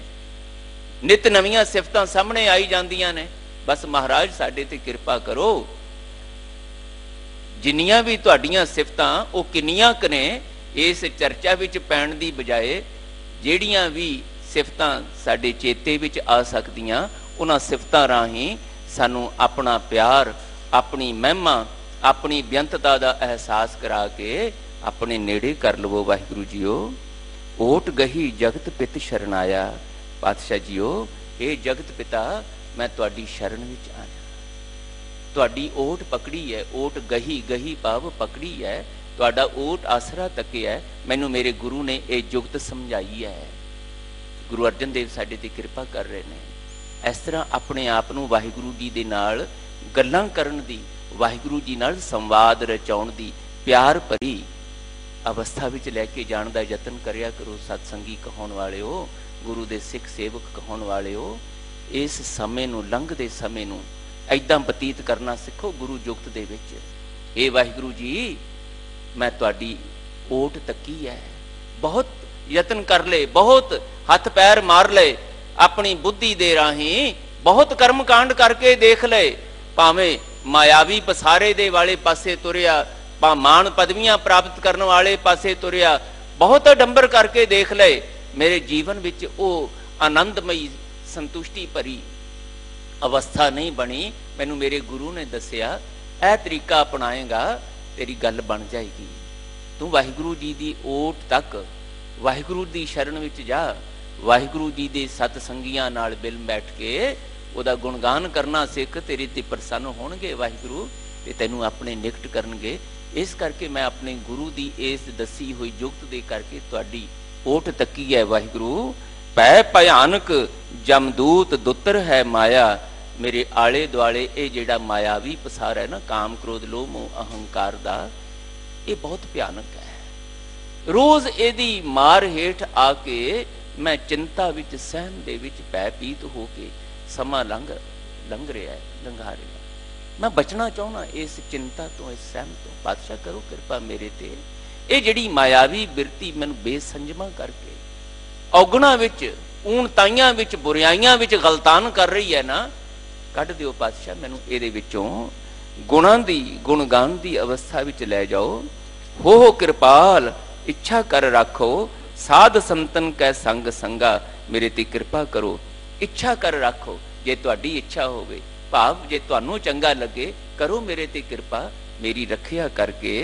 नित नवीआं सिफतां सामने आई जांदियां ने। बस महाराज साडे ते किरपा करो, जिन्नियां भी तुहाडीआं सिफतां वो किन्नियां क ने, इस चर्चा विच पैण दी बजाए ਜਿਹੜੀਆਂ भी सिफतां साडे चेते विच आ सकदियां, उन्हां सिफतां राहीं सानू अपना प्यार, अपनी महिमा, अपनी बेअंतता का एहसास करा के अपने नेड़े कर लवो। वाहिगुरू जीओ ओट गही जगत पित शरणाया। पातशाह जीओ हे जगत पिता मैं तुहाडी शरण विच आया, तुहाडी ओट पकड़ी है। ओट गही, गही भाव पकड़ी है, तुहाडा ओट आसरा तकिया है। मैनू मेरे गुरु ने यह जुगत समझाई है। गुरु अर्जन देव साडे ते कृपा कर रहे हैं। इस तरह अपने आप नू वाहिगुरू जी दे नाल गल्लां करन दी, वाहिगुरू जी नाल संवाद रचाउण दी प्यार भरी अवस्था विच लैके जाण दा यतन करिया करो। सतसंगी कहाउण वालिओ, गुरु दे सिख सेवक कहाउण वालिओ, इस समय नू लंघदे समय नू ऐदां बतीत करना सिखो गुरु जुगत दे विच। हे वाहिगुरू जी मैं तुहाडी ओट तकी है, बहुत यतन कर ले, बहुत हथ पैर मार ले, अपनी बुद्धि दे राही बहुत कर्म कांड करके देख ले, भावें मायावी पसारे दे वाले पासे तुरिया, मान पदवियां प्राप्त करने वाले पासे तुरिया, बहुत अडंबर करके देख ले, मेरे जीवन विच ओ आनंदमयी संतुष्टि भरी अवस्था नहीं बनी। मैनू मेरे गुरु ने दसिया यह तरीका अपनाएगा तेरी गल बन जाएगी। तू वाहिगुरू जी की ओट तक, वाहिगुरू की शरण विच जा, वाहिगुरू जी के सतसंगियां नाल बिल बैठ के उहदा गुणगान करना सिख, तेरे ते प्रसन्न होणगे वाहिगुरू ते तैनू अपने निकट करनगे। इस करके मैं अपने गुरु की इस दसी हुई जुगत दे करके तुहाडी ओट तकी है। वाहिगुरू पै भयानक जमदूत दुत्र है माया, मेरे आले दुआले ये जिहड़ा मायावी पसार है ना, काम क्रोध लोभ मोह अहंकार दा, ये बहुत भयानक है। रोज इहदी मार हेठ आके मैं चिंता विच सहन दे विच भयभीत हो के समा लंघ रहा है, लंघा रहा। मैं बचना चाहना इस चिंता तो, इस सहम तो। पातशाह करो कृपा मेरे ते, ये जिहड़ी मायावी बिरती मैनू बेसंजमा करके औगुणा विच, ऊणताइयां विच, बुराइयां विच गलतान कर रही है ना, कढ़ दिओ पातशाह मैनू इहदे विचों गुणां दी गुणगान दी अवस्था विच लै जाओ। हो कृपाल इच्छा कर रखो, साध संतन कै संग संगा, मेरे ते कृपा करो। इच्छा कर रखो, जे तुहाडी इच्छा होवे, भाव जे तुहानू चंगा लगे, करो मेरे ते कृपा, मेरी रखिया करके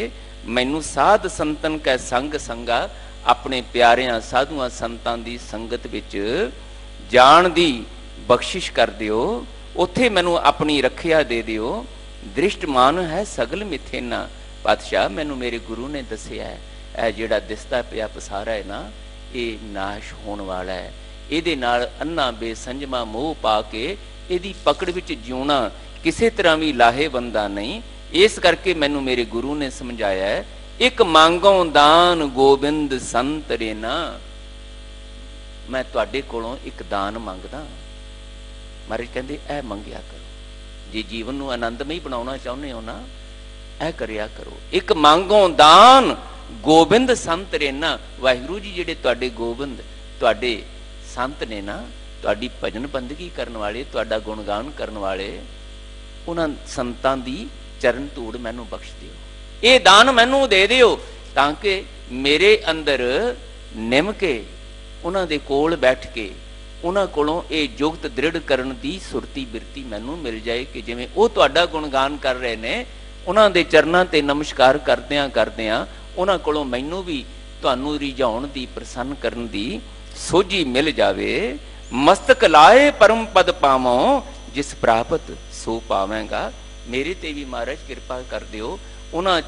मैनू साध संतन कै संग संगा, अपने प्यारियां साधुआं संतां दी संगत विच जाण दी बख्शिश कर दिओ। उत्थे मैनू अपनी रखिया दे दिओ। ਦ੍ਰਿਸ਼ਟਮਾਨ ਹੈ ਸਗਲ ਮਿਥੇਨਾ। ਪਾਤਸ਼ਾਹ ਮੈਨੂੰ ਮੇਰੇ ਗੁਰੂ ਨੇ ਦੱਸਿਆ ਹੈ ਇਹ ਜਿਹੜਾ ਦਿਸਦਾ ਪਿਆ ਪਸਾਰਾ ਹੈ ਨਾ, ਇਹ ਨਾਸ਼ ਹੋਣ ਵਾਲਾ ਹੈ। ਇਹਦੇ ਨਾਲ ਅੰਨਾ ਬੇਸੰਜਮਾ ਮੋਹ ਪਾ ਕੇ ਇਹਦੀ ਪਕੜ ਵਿੱਚ ਜਿਉਣਾ ਕਿਸੇ ਤਰ੍ਹਾਂ ਵੀ ਲਾਹੇਵੰਦਾ ਨਹੀਂ। ਇਸ ਕਰਕੇ ਮੈਨੂੰ ਮੇਰੇ ਗੁਰੂ ਨੇ ਸਮਝਾਇਆ ਹੈ, ਇੱਕ ਮੰਗੋਂ ਦਾਨ ਗੋਬਿੰਦ ਸੰਤ ਰੇਨਾ। ਮੈਂ ਤੁਹਾਡੇ ਕੋਲੋਂ ਇੱਕ ਦਾਨ ਮੰਗਦਾ। ਮਹਾਰਾਜ ਕਹਿੰਦੇ ਇਹ ਮੰਗਿਆ ਕਰੋ। ਜੇ ਜੀਵਨ ਨੂੰ ਆਨੰਦਮਈ ਬਣਾਉਣਾ ਚਾਹੁੰਦੇ ਹੋ ਨਾ, ਇਹ ਕਰਿਆ ਕਰੋ। ਇੱਕ ਮੰਗੋਂ ਦਾਨ ਗੋਬਿੰਦ ਸੰਤ ਰੇਨਾ। ਵਾਹਿਗੁਰੂ ਜੀ ਜਿਹੜੇ ਤੁਹਾਡੇ ਗੋਬਿੰਦ, ਤੁਹਾਡੇ ਸੰਤ ਨੇ ਨਾ, ਤੁਹਾਡੀ ਭਜਨ ਬੰਦਗੀ ਕਰਨ ਵਾਲੇ, ਤੁਹਾਡਾ ਗੁਣਗਾਨ ਕਰਨ ਵਾਲੇ, ਉਹਨਾਂ ਸੰਤਾਂ ਦੀ ਚਰਨ ਧੂੜ ਮੈਨੂੰ ਬਖਸ਼ ਦਿਓ। ਇਹ ਦਾਨ ਮੈਨੂੰ ਦੇ ਦਿਓ ਤਾਂ ਕਿ ਮੇਰੇ ਅੰਦਰ ਨਿਮ ਕੇ ਉਹਨਾਂ ਦੇ ਕੋਲ ਬੈਠ ਕੇ ਉਹਨਾਂ ਕੋਲੋਂ ਇਹ ਜੁਗਤ ਦ੍ਰਿੜ ਕਰਨ ਦੀ ਸੁਰਤੀ ਬਿਰਤੀ ਮੈਨੂੰ ਮਿਲ ਜਾਏ ਕਿ ਜਿਵੇਂ ਉਹ ਤੁਹਾਡਾ ਗੁਣਗਾਨ ਕਰ ਰਹੇ ਨੇ, ਉਹਨਾਂ ਦੇ ਚਰਨਾਂ ਤੇ ਨਮਸਕਾਰ ਕਰਦਿਆਂ ਕਰਦਿਆਂ ਉਹਨਾਂ ਕੋਲੋਂ ਮੈਨੂੰ ਵੀ ਤੁਹਾਨੂੰ ਰਿਝਾਉਣ ਦੀ, ਪ੍ਰਸੰਨ ਕਰਨ ਦੀ ਸੋਝੀ ਮਿਲ ਜਾਵੇ। ਮਸਤਕ ਲਾਏ ਪਰਮ ਪਦ ਪਾਵੋਂ, ਜਿਸ ਪ੍ਰਾਪਤ ਸੋ ਪਾਵੇਂਗਾ। ਮੇਰੇ ਤੇ ਵੀ ਮਹਾਰਾਜ ਕਿਰਪਾ ਕਰ ਦਿਓ। ਉਹਨਾਂ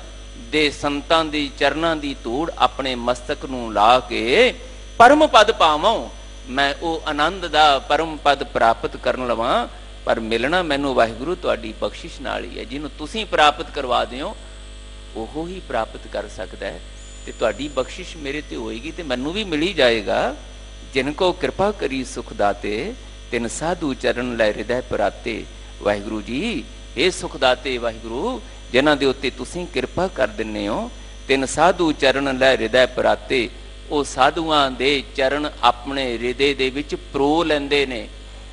ਦੇ ਸੰਤਾਂ ਦੀ ਚਰਨਾਂ ਦੀ ਧੂੜ ਆਪਣੇ ਮਸਤਕ ਨੂੰ ਲਾ ਕੇ ਪਰਮ ਪਦ ਪਾਵਾਂ, ਮੈਂ ਉਹ ਆਨੰਦ ਦਾ ਪਰਮ ਪਦ ਪ੍ਰਾਪਤ ਕਰਨ ਲਵਾਂ। ਪਰ ਮਿਲਣਾ ਮੈਨੂੰ ਵਾਹਿਗੁਰੂ ਤੁਹਾਡੀ ਬਖਸ਼ਿਸ਼ ਨਾਲ ਹੀ ਹੈ। ਜਿਹਨੂੰ ਤੁਸੀਂ ਪ੍ਰਾਪਤ ਕਰਵਾ ਦਿਓ ਉਹ ਹੀ ਪ੍ਰਾਪਤ ਕਰ ਸਕਦਾ ਹੈ। ਤੇ ਤੁਹਾਡੀ ਬਖਸ਼ਿਸ਼ ਮੇਰੇ ਤੇ ਹੋਏਗੀ ਤੇ ਮੈਨੂੰ ਵੀ ਮਿਲ ਹੀ ਜਾਏਗਾ। ਜਿਨ ਕੋ ਕਿਰਪਾ ਕਰੀ ਸੁਖ ਦਾਤੇ, ਤਿਨ ਸਾਧੂ ਚਰਨ ਲੈ ਹਿਰਦੈ ਪਰਾਤੇ। ਵਾਹਿਗੁਰੂ ਜੀ, ਇਹ ਸੁਖ ਦਾਤੇ ਵਾਹਿਗੁਰੂ, ਜਿਨ੍ਹਾਂ ਦੇ ਉੱਤੇ ਤੁਸੀਂ ਕਿਰਪਾ ਕਰ ਦਿੰਦੇ ਹੋ, ਤਿਨ ਸਾਧੂ ਚਰਨ ਲੈ ਹਿਰਦੈ ਪਰਾਤੇ। ਉਹ ਸਾਧੂਆਂ ਦੇ ਚਰਨ ਆਪਣੇ ਹਿਰਦੇ ਦੇ ਵਿੱਚ ਪਰੋ ਲੈਂਦੇ ਨੇ।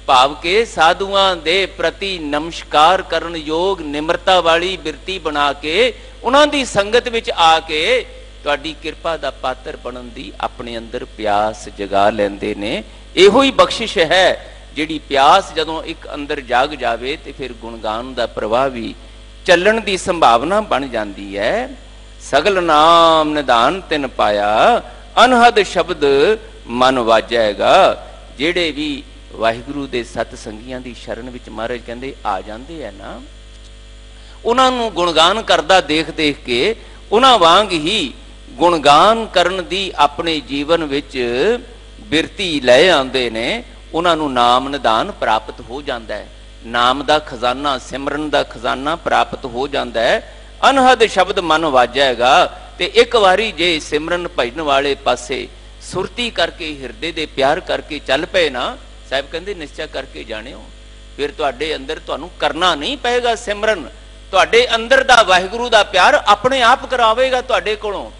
ਭਾਵ ਕਿ ਸਾਧੂਆਂ ਦੇ ਪ੍ਰਤੀ ਨਮਸਕਾਰ ਕਰਨ ਯੋਗ ਨਿਮਰਤਾ ਵਾਲੀ ਬਿਰਤੀ ਬਣਾ ਕੇ ਉਹਨਾਂ ਦੀ ਸੰਗਤ ਵਿੱਚ ਆ ਕੇ ਤੁਹਾਡੀ ਕਿਰਪਾ ਦਾ ਪਾਤਰ ਬਣਨ ਦੀ ਆਪਣੇ ਅੰਦਰ ਪਿਆਸ ਜਗਾ ਲੈਂਦੇ ਨੇ। ਇਹੋ ਹੀ ਬਖਸ਼ਿਸ਼ ਹੈ ਜਿਹੜੀ ਪਿਆਸ ਜਦੋਂ ਇੱਕ ਅੰਦਰ ਜਾਗ ਜਾਵੇ ਤੇ ਫਿਰ ਗੁਣਗਾਨ ਦਾ ਪ੍ਰਵਾਹ ਵੀ ਚੱਲਣ ਦੀ ਸੰਭਾਵਨਾ ਬਣ ਜਾਂਦੀ ਹੈ। ਸਗਲ ਨਾਮ ਨਿਧਾਨ ਤਿਨ ਪਾਇਆ, ਅਨਹਦ ਸ਼ਬਦ ਮਨ ਵਾਜੈਗਾ। ਜਿਹੜੇ ਵੀ ਵਾਹਿਗੁਰੂ ਦੇ ਸਤ ਸੰਗੀਆਂ ਦੀ ਸ਼ਰਨ ਵਿੱਚ ਮਹਾਰਾਜ ਕਹਿੰਦੇ ਆ ਜਾਂਦੇ ਆ ਨਾ, ਉਹਨਾਂ ਨੂੰ ਗੁਣਗਾਨ ਕਰਦਾ ਦੇਖ ਦੇਖ ਕੇ ਉਹਨਾਂ ਵਾਂਗ ਹੀ ਗੁਣਗਾਨ ਕਰਨ ਦੀ ਆਪਣੇ ਜੀਵਨ ਵਿੱਚ ਬਿਰਤੀ ਲੈ ਆਉਂਦੇ ਨੇ। ਉਹਨਾਂ ਨੂੰ ਨਾਮ ਨਿਧਾਨ ਪ੍ਰਾਪਤ ਹੋ ਜਾਂਦਾ ਹੈ। ਨਾਮ ਦਾ ਖਜ਼ਾਨਾ, ਸਿਮਰਨ ਦਾ ਖਜ਼ਾਨਾ ਪ੍ਰਾਪਤ ਹੋ ਜਾਂਦਾ ਹੈ। ਅਨਹਦ ਸ਼ਬਦ ਮਨ ਵਾਜੈਗਾ। ਤੇ ਇੱਕ ਵਾਰੀ ਜੇ ਸਿਮਰਨ ਭਜਨ ਵਾਲੇ ਪਾਸੇ ਸੁਰਤੀ ਕਰਕੇ, ਹਿਰਦੇ ਦੇ ਪਿਆਰ ਕਰਕੇ ਚੱਲ ਪਏ ਨਾ, ਸਾਹਿਬ ਕਹਿੰਦੇ ਨਿਸ਼ਚਾ ਕਰਕੇ ਜਾਣਿਓ, ਫਿਰ ਤੁਹਾਡੇ ਅੰਦਰ ਤੁਹਾਨੂੰ ਕਰਨਾ ਨਹੀਂ ਪਏਗਾ ਸਿਮਰਨ। ਤੁਹਾਡੇ ਅੰਦਰ ਦਾ ਵਾਹਿਗੁਰੂ ਦਾ ਪਿਆਰ ਆਪਣੇ ਆਪ ਕਰਾਵੇਗਾ ਤੁਹਾਡੇ ਕੋਲੋਂ।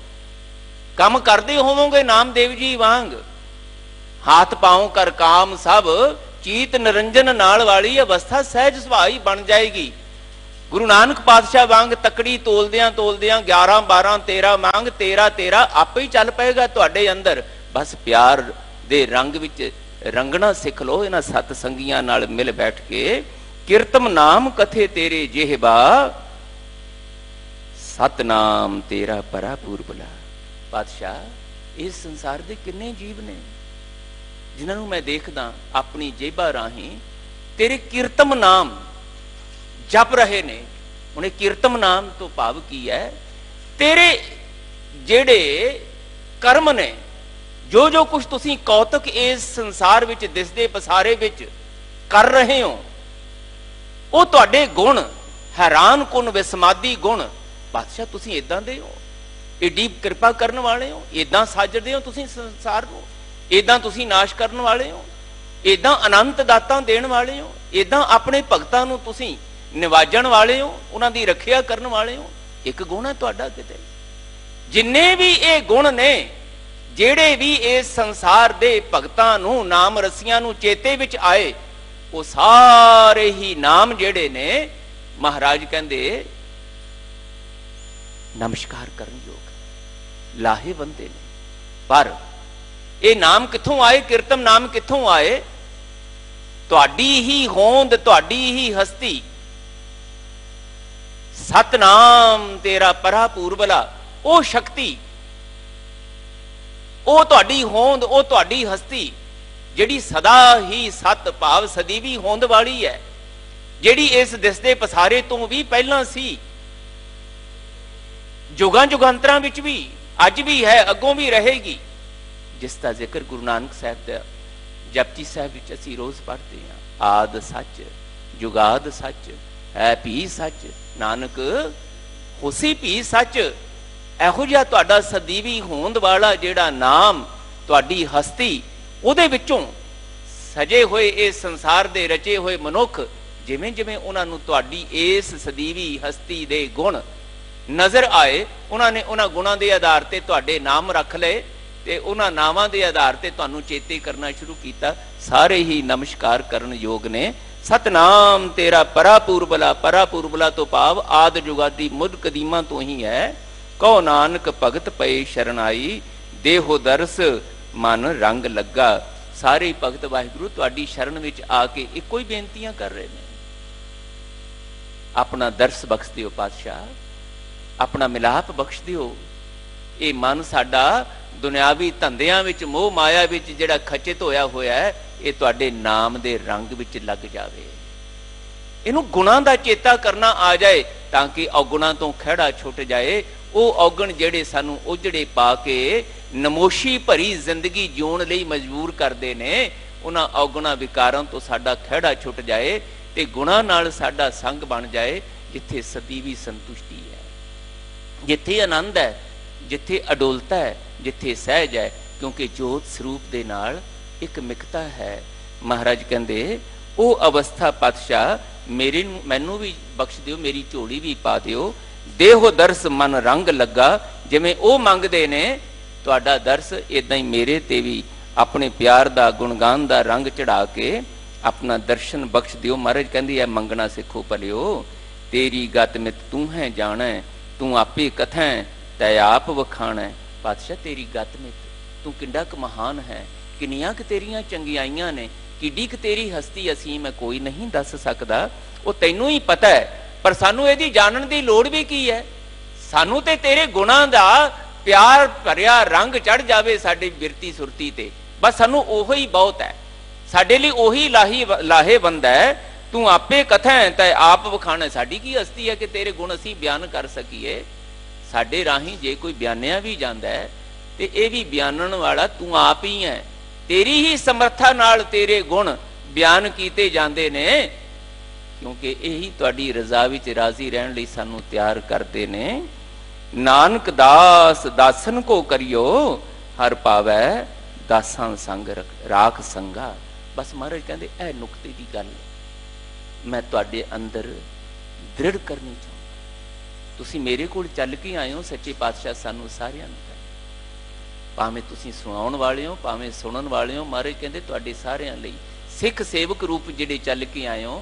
ਕੰਮ ਕਰਦੇ ਹੋਵੋਗੇ ਨਾਮਦੇਵ ਜੀ ਵਾਂਗ, ਹੱਥ ਪਾਉ ਕਰ ਕਾਮ ਸਭ, ਚੀਤ ਨਿਰੰਜਨ ਨਾਲ ਵਾਲੀ ਅਵਸਥਾ ਸਹਿਜ ਸੁਭਾਈ ਬਣ ਜਾਏਗੀ। ਗੁਰੂ ਨਾਨਕ ਪਾਤਸ਼ਾਹ ਵਾਂਗ ਤਕੜੀ ਤੋਲਦਿਆਂ ਤੋਲਦਿਆਂ 11 12 13 ਮੰਗ 13 13 ਆਪੇ ਹੀ ਚੱਲ ਪਏਗਾ ਤੁਹਾਡੇ ਅੰਦਰ। ਬਸ ਪਿਆਰ ਦੇ ਰੰਗ ਵਿੱਚ ਰੰਗਣਾ ਸਿੱਖ ਲਓ ਇਹਨਾਂ ਸਤ ਸੰਗੀਆਂ ਨਾਲ ਮਿਲ ਬੈਠ ਕੇ। ਕੀਰਤਮ ਨਾਮ ਕਥੇ ਤੇਰੇ ਜਿਹਬਾ, ਸਤਨਾਮ ਤੇਰਾ ਪਰਾ ਪੂਰਬਲਾ। ਪਾਤਸ਼ਾਹ ਇਸ ਸੰਸਾਰ ਦੇ ਕਿੰਨੇ ਜੀਵ ਨੇ ਜਿਨ੍ਹਾਂ ਨੂੰ ਮੈਂ ਦੇਖਦਾ ਆਪਣੀ ਜੇਬਾਂ ਰਾਹੀਂ ਤੇਰੇ ਕੀਰਤਮ ਨਾਮ ਜਪ ਰਹੇ ਨੇ। ਹੁਣ ਇਹ ਕੀਰਤਮ ਨਾਮ ਤੋਂ ਭਾਵ ਕੀ ਹੈ? ਤੇਰੇ ਜਿਹੜੇ ਕਰਮ ਨੇ, ਜੋ ਜੋ ਕੁਝ ਤੁਸੀਂ ਕੌਤਕ ਇਸ ਸੰਸਾਰ ਵਿੱਚ ਦਿਸਦੇ ਪਸਾਰੇ ਵਿੱਚ ਕਰ ਰਹੇ ਹੋ, ਉਹ ਤੁਹਾਡੇ ਗੁਣ, ਹੈਰਾਨ ਕੁਨ ਵਿਸਮਾਦੀ ਗੁਣ। ਪਾਤਸ਼ਾਹ ਤੁਸੀਂ ਇਦਾਂ ਦੇ ਹੋ, ਏਡੀ ਕਿਰਪਾ ਕਰਨ ਵਾਲੇ ਹੋ, ਇਦਾਂ ਸਾਜਦੇ ਹੋ ਤੁਸੀਂ ਸੰਸਾਰ ਨੂੰ, ਇਦਾਂ ਤੁਸੀਂ ਨਾਸ਼ ਕਰਨ ਵਾਲੇ ਹੋ, ਇਦਾਂ ਅਨੰਤ ਦਾਤਾਂ ਦੇਣ ਵਾਲੇ ਹੋ, ਇਦਾਂ ਆਪਣੇ ਭਗਤਾਂ ਨੂੰ ਤੁਸੀਂ ਨਿਵਾਜਣ ਵਾਲੇ ਹੋ, ਉਹਨਾਂ ਦੀ ਰੱਖਿਆ ਕਰਨ ਵਾਲੇ ਹੋ। ਇੱਕ ਗੁਣ ਹੈ ਤੁਹਾਡਾ ਕਿਤੇ। ਜਿੰਨੇ ਵੀ ਇਹ ਗੁਣ ਨੇ, ਜਿਹੜੇ ਵੀ ਇਸ ਸੰਸਾਰ ਦੇ ਭਗਤਾਂ ਨੂੰ, ਨਾਮ ਰਸੀਆਂ ਨੂੰ ਚੇਤੇ ਵਿੱਚ ਆਏ, ਉਹ ਸਾਰੇ ਹੀ ਨਾਮ ਜਿਹੜੇ ਨੇ ਮਹਾਰਾਜ ਕਹਿੰਦੇ ਨਮਸਕਾਰ ਕਰਨ ਯੋਗ, ਲਾਹੇਵੰਦੇ ਨੇ। ਪਰ ਇਹ ਨਾਮ ਕਿੱਥੋਂ ਆਏ? ਕੀਰਤਨ ਨਾਮ ਕਿੱਥੋਂ ਆਏ? ਤੁਹਾਡੀ ਹੀ ਹੋਂਦ, ਤੁਹਾਡੀ ਹੀ ਹਸਤੀ। ਸਤਨਾਮ ਤੇਰਾ ਪਰਾ ਪੂਰਬਲਾ, ਉਹ ਸ਼ਕਤੀ, ਉਹ ਤੁਹਾਡੀ ਹੋਂਦ, ਉਹ ਤੁਹਾਡੀ ਹਸਤੀ ਜਿਹੜੀ ਸਦਾ ਹੀ ਸਤ ਭਾਵ ਸਦੀਵੀ ਹੋਂਦ ਵਾਲੀ ਹੈ। ਜਿਹੜੀ ਇਸ ਦਿਸਦੇ ਪਸਾਰੇ ਤੋਂ ਵੀ ਪਹਿਲਾਂ ਸੀ, जुगां जुगांतरां विच भी, अज भी है, अगों भी रहेगी, जिसका जिक्र गुरु नानक साहब दा जपजी साहब विच असीं रोज़ पढ़ते हैं। आद सच जुगाद सच है भी सच, नानक होसी भी सच। इहो जिहा तुहाडा सदीवी होंद वाला जिहड़ा नाम, तुहाडी हस्ती, उहदे विचों सजे होए इस संसार दे रचे होए मनुख जिवें जिवें उन्हां नूं तुहाडी इस सदीवी हस्ती दे गुण नज़र आए, उन्होंने उन्होंने गुणों के आधार पर तुहाडे नाम रख ले ते उन्होंने नामां के आधार पर तुहानूं चेते करना शुरू किया। सारे ही नमस्कार करन योग ने। सतनाम तेरा परा पुरबला तो भाव आद जुगादी मुद कदीमा तो ही है। कहो नानक भगत पए शरण आई, देहो दरस मन रंग लगा। सारे भगत वाहिगुरू तुहाडी शरण विच आके इको ही बेनतियां कर रहे हैं, अपना दरस बख्श दिओ पातशाह, अपना मिलाप बख्श दिओ। ये मन साडा दुनियावी धंधियां विच मोह माया विच जिहड़ा खचित होया होया है, ये तुहाडे नाम दे रंग विच लग जावे। इहनूं गुणां दा चेता करना आ जाए ताकि अवगुणां तो खिहड़ा छुट जाए। वो अवगुण जिहड़े सानूं उजड़े पा के नमोशी भरी जिंदगी जीउण लई मजबूर करदे ने, उन्हां अवगुणां विकारां तो साडा खिहड़ा छुट जाए ते गुणां नाल साडा संग बन जाए। जिथे सਦੀवी संतुष्टि है, जिथे आनंद है, जिथे अडोलता है, जिथे सहज है, क्योंकि जोत स्वरूप दे नाल एक मिकता है। महाराज कहंदे वो अवस्था पातशाह मेरे मैनू भी बख्श दिओ, मेरी झोली भी पा दिओ। देहो दरस मन रंग लगा, जिवें वो मंगदे ने तुहाडा दरस इदां ही मेरे ते भी अपने प्यार दा गुणगान दा रंग चढ़ा के अपना दर्शन बख्श दिओ। महाराज कहंदी है मंगना सिखो भलिओ, तेरी गत मित तू है जाणै, तू आपे कथै तै आप वखाणै। पातशाह तेरी गत मित तू किंडा क महान है, किन्नियां क तेरियां चंगियाइयां ने, किड्डी क तेरी हस्ती असीं मैं कोई नहीं दस सकदा। वो तैनूं ही पता है, पर सानू इहदी जानन दी लोड़ भी की है। सानू ते तेरे गुणां दा प्यार भरिया रंग चढ़ जावे साडी बिरती सुरती ते, बस सानू ओहो ही बहुत है। साडे लई ओही लाहेवंद है। तू आपे कथै तै आप वखाणै। साडी की हस्ती है कि तेरे गुण असीं बयान कर सकीए। साडे राही जे कोई बयानिया भी जांदा है ते ये भी बयानन वाला तू आप ही है। तेरी ही समर्था नाल तेरे गुण बयान कीते जांदे ने, क्योंकि यही तुहाडी रज़ा विच राजी रहण लई सानू तैयार करते ने। नानक दास दासन को करियो, हर पावै दासां संग राख संगा। बस महाराज कहंदे ऐ नुकते दी गल मैं तुहाडे अंदर दृढ़ करनी चाहुंदा। तुसीं मेरे कोल चल के आए हो, सच्चे पातशाह सानू सारियां नूं भावें तुसीं सुणाउण वाले हो भावें सुणन वाले हो। महाराज कहंदे तुहाडे सारियां लई सिख सेवक रूप जिहड़े चल के आए हो,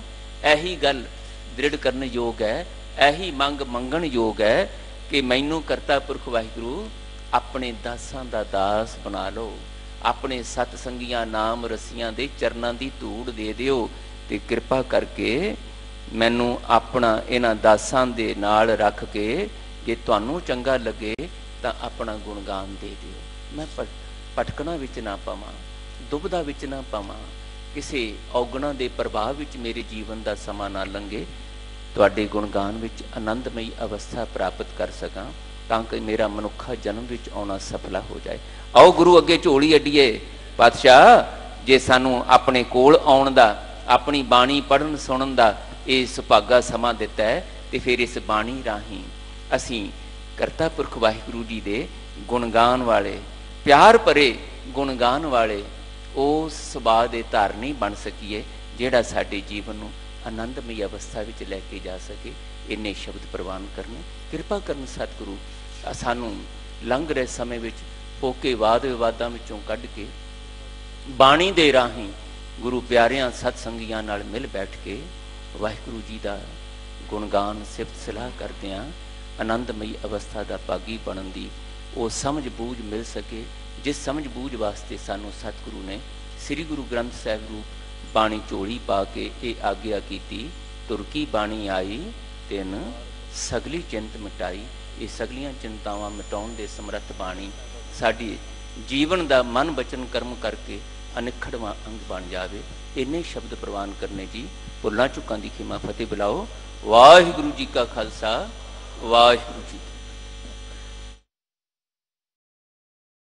यही गल दृढ़ करन योग है, यही मंग मंगण योग है कि मैनू करता पुरख वाहिगुरू अपने दासां दा दास बना लो। अपने सतसंगियां नाम रसियां दे चरनां दी धूड़ दे दिओ ते कृपा करके मैनू अपना इन्हां दासां दे नाल रख के जे तुहानू चंगा लगे तां अपना गुणगान दे दिओ। मैं भटकना विच ना पावां, दुबदा विच ना पावां, किसी औगुणा दे प्रभाव विच मेरे जीवन का समा ना लंघे, तुहाडे गुणगान विच आनंदमई अवस्था प्राप्त कर सकां ताकि मेरा मनुखा जन्म विच आउणा सफला हो जाए। आओ गुरु अगे झोली अड्डीए। पातशाह जे सानू अपने कोल आउण दा, अपनी बाणी पढ़न सुणन दा ये सुभागा समा दिता है, तो फिर इस बाणी राही असीं करता पुरख वाहिगुरू जी दे गुणगान वाले, प्यार भरे गुणगान वाले उस सुभाਅ दे धारनी बन सकीए जिहड़ा साडे जीवन नूं आनंदमई अवस्था विच लैके जा सके। इन्ने शब्द प्रवान करने किरपा करन सतगुरु। सानू लंघ रहे समय विच पोके वाद विवादां विचों कढ के बाणी दे राही गुरु प्यारियां सतसंगियां नाल मिल बैठ के वाहिगुरू जी दा गुणगान सिफत सलाह करदिआं आनंदमई अवस्था दा भागी बनन दी वो समझ बूझ मिल सके, जिस समझ बूझ वास्ते सानू सतगुरु ने श्री गुरु ग्रंथ साहिब रूप बाणी झोली पा के ये आग्या कीती। तुरकी बाणी आई तिन सगली चिंत मिटाई। ये सगलियां चिंतावां मिटाउण दे समर्थ बाणी साडी जीवन दा मन बचन कर्म करके ਅਨਿਖੜਵਾਂ ਅੰਗ ਬਣ ਜਾਵੇ। ਇੰਨੇ ਸ਼ਬਦ ਪ੍ਰਵਾਨ ਕਰਨੇ ਜੀ। ਭੁੱਲਾਂ ਚੁੱਕਾਂ ਦੀ ਖਿਮਾ, ਫਤਿਹ ਬੁਲਾਓ। ਵਾਹਿਗੁਰੂ ਜੀ ਕਾ ਖਾਲਸਾ, ਵਾਹਿਗੁਰੂ ਜੀ ਕੀ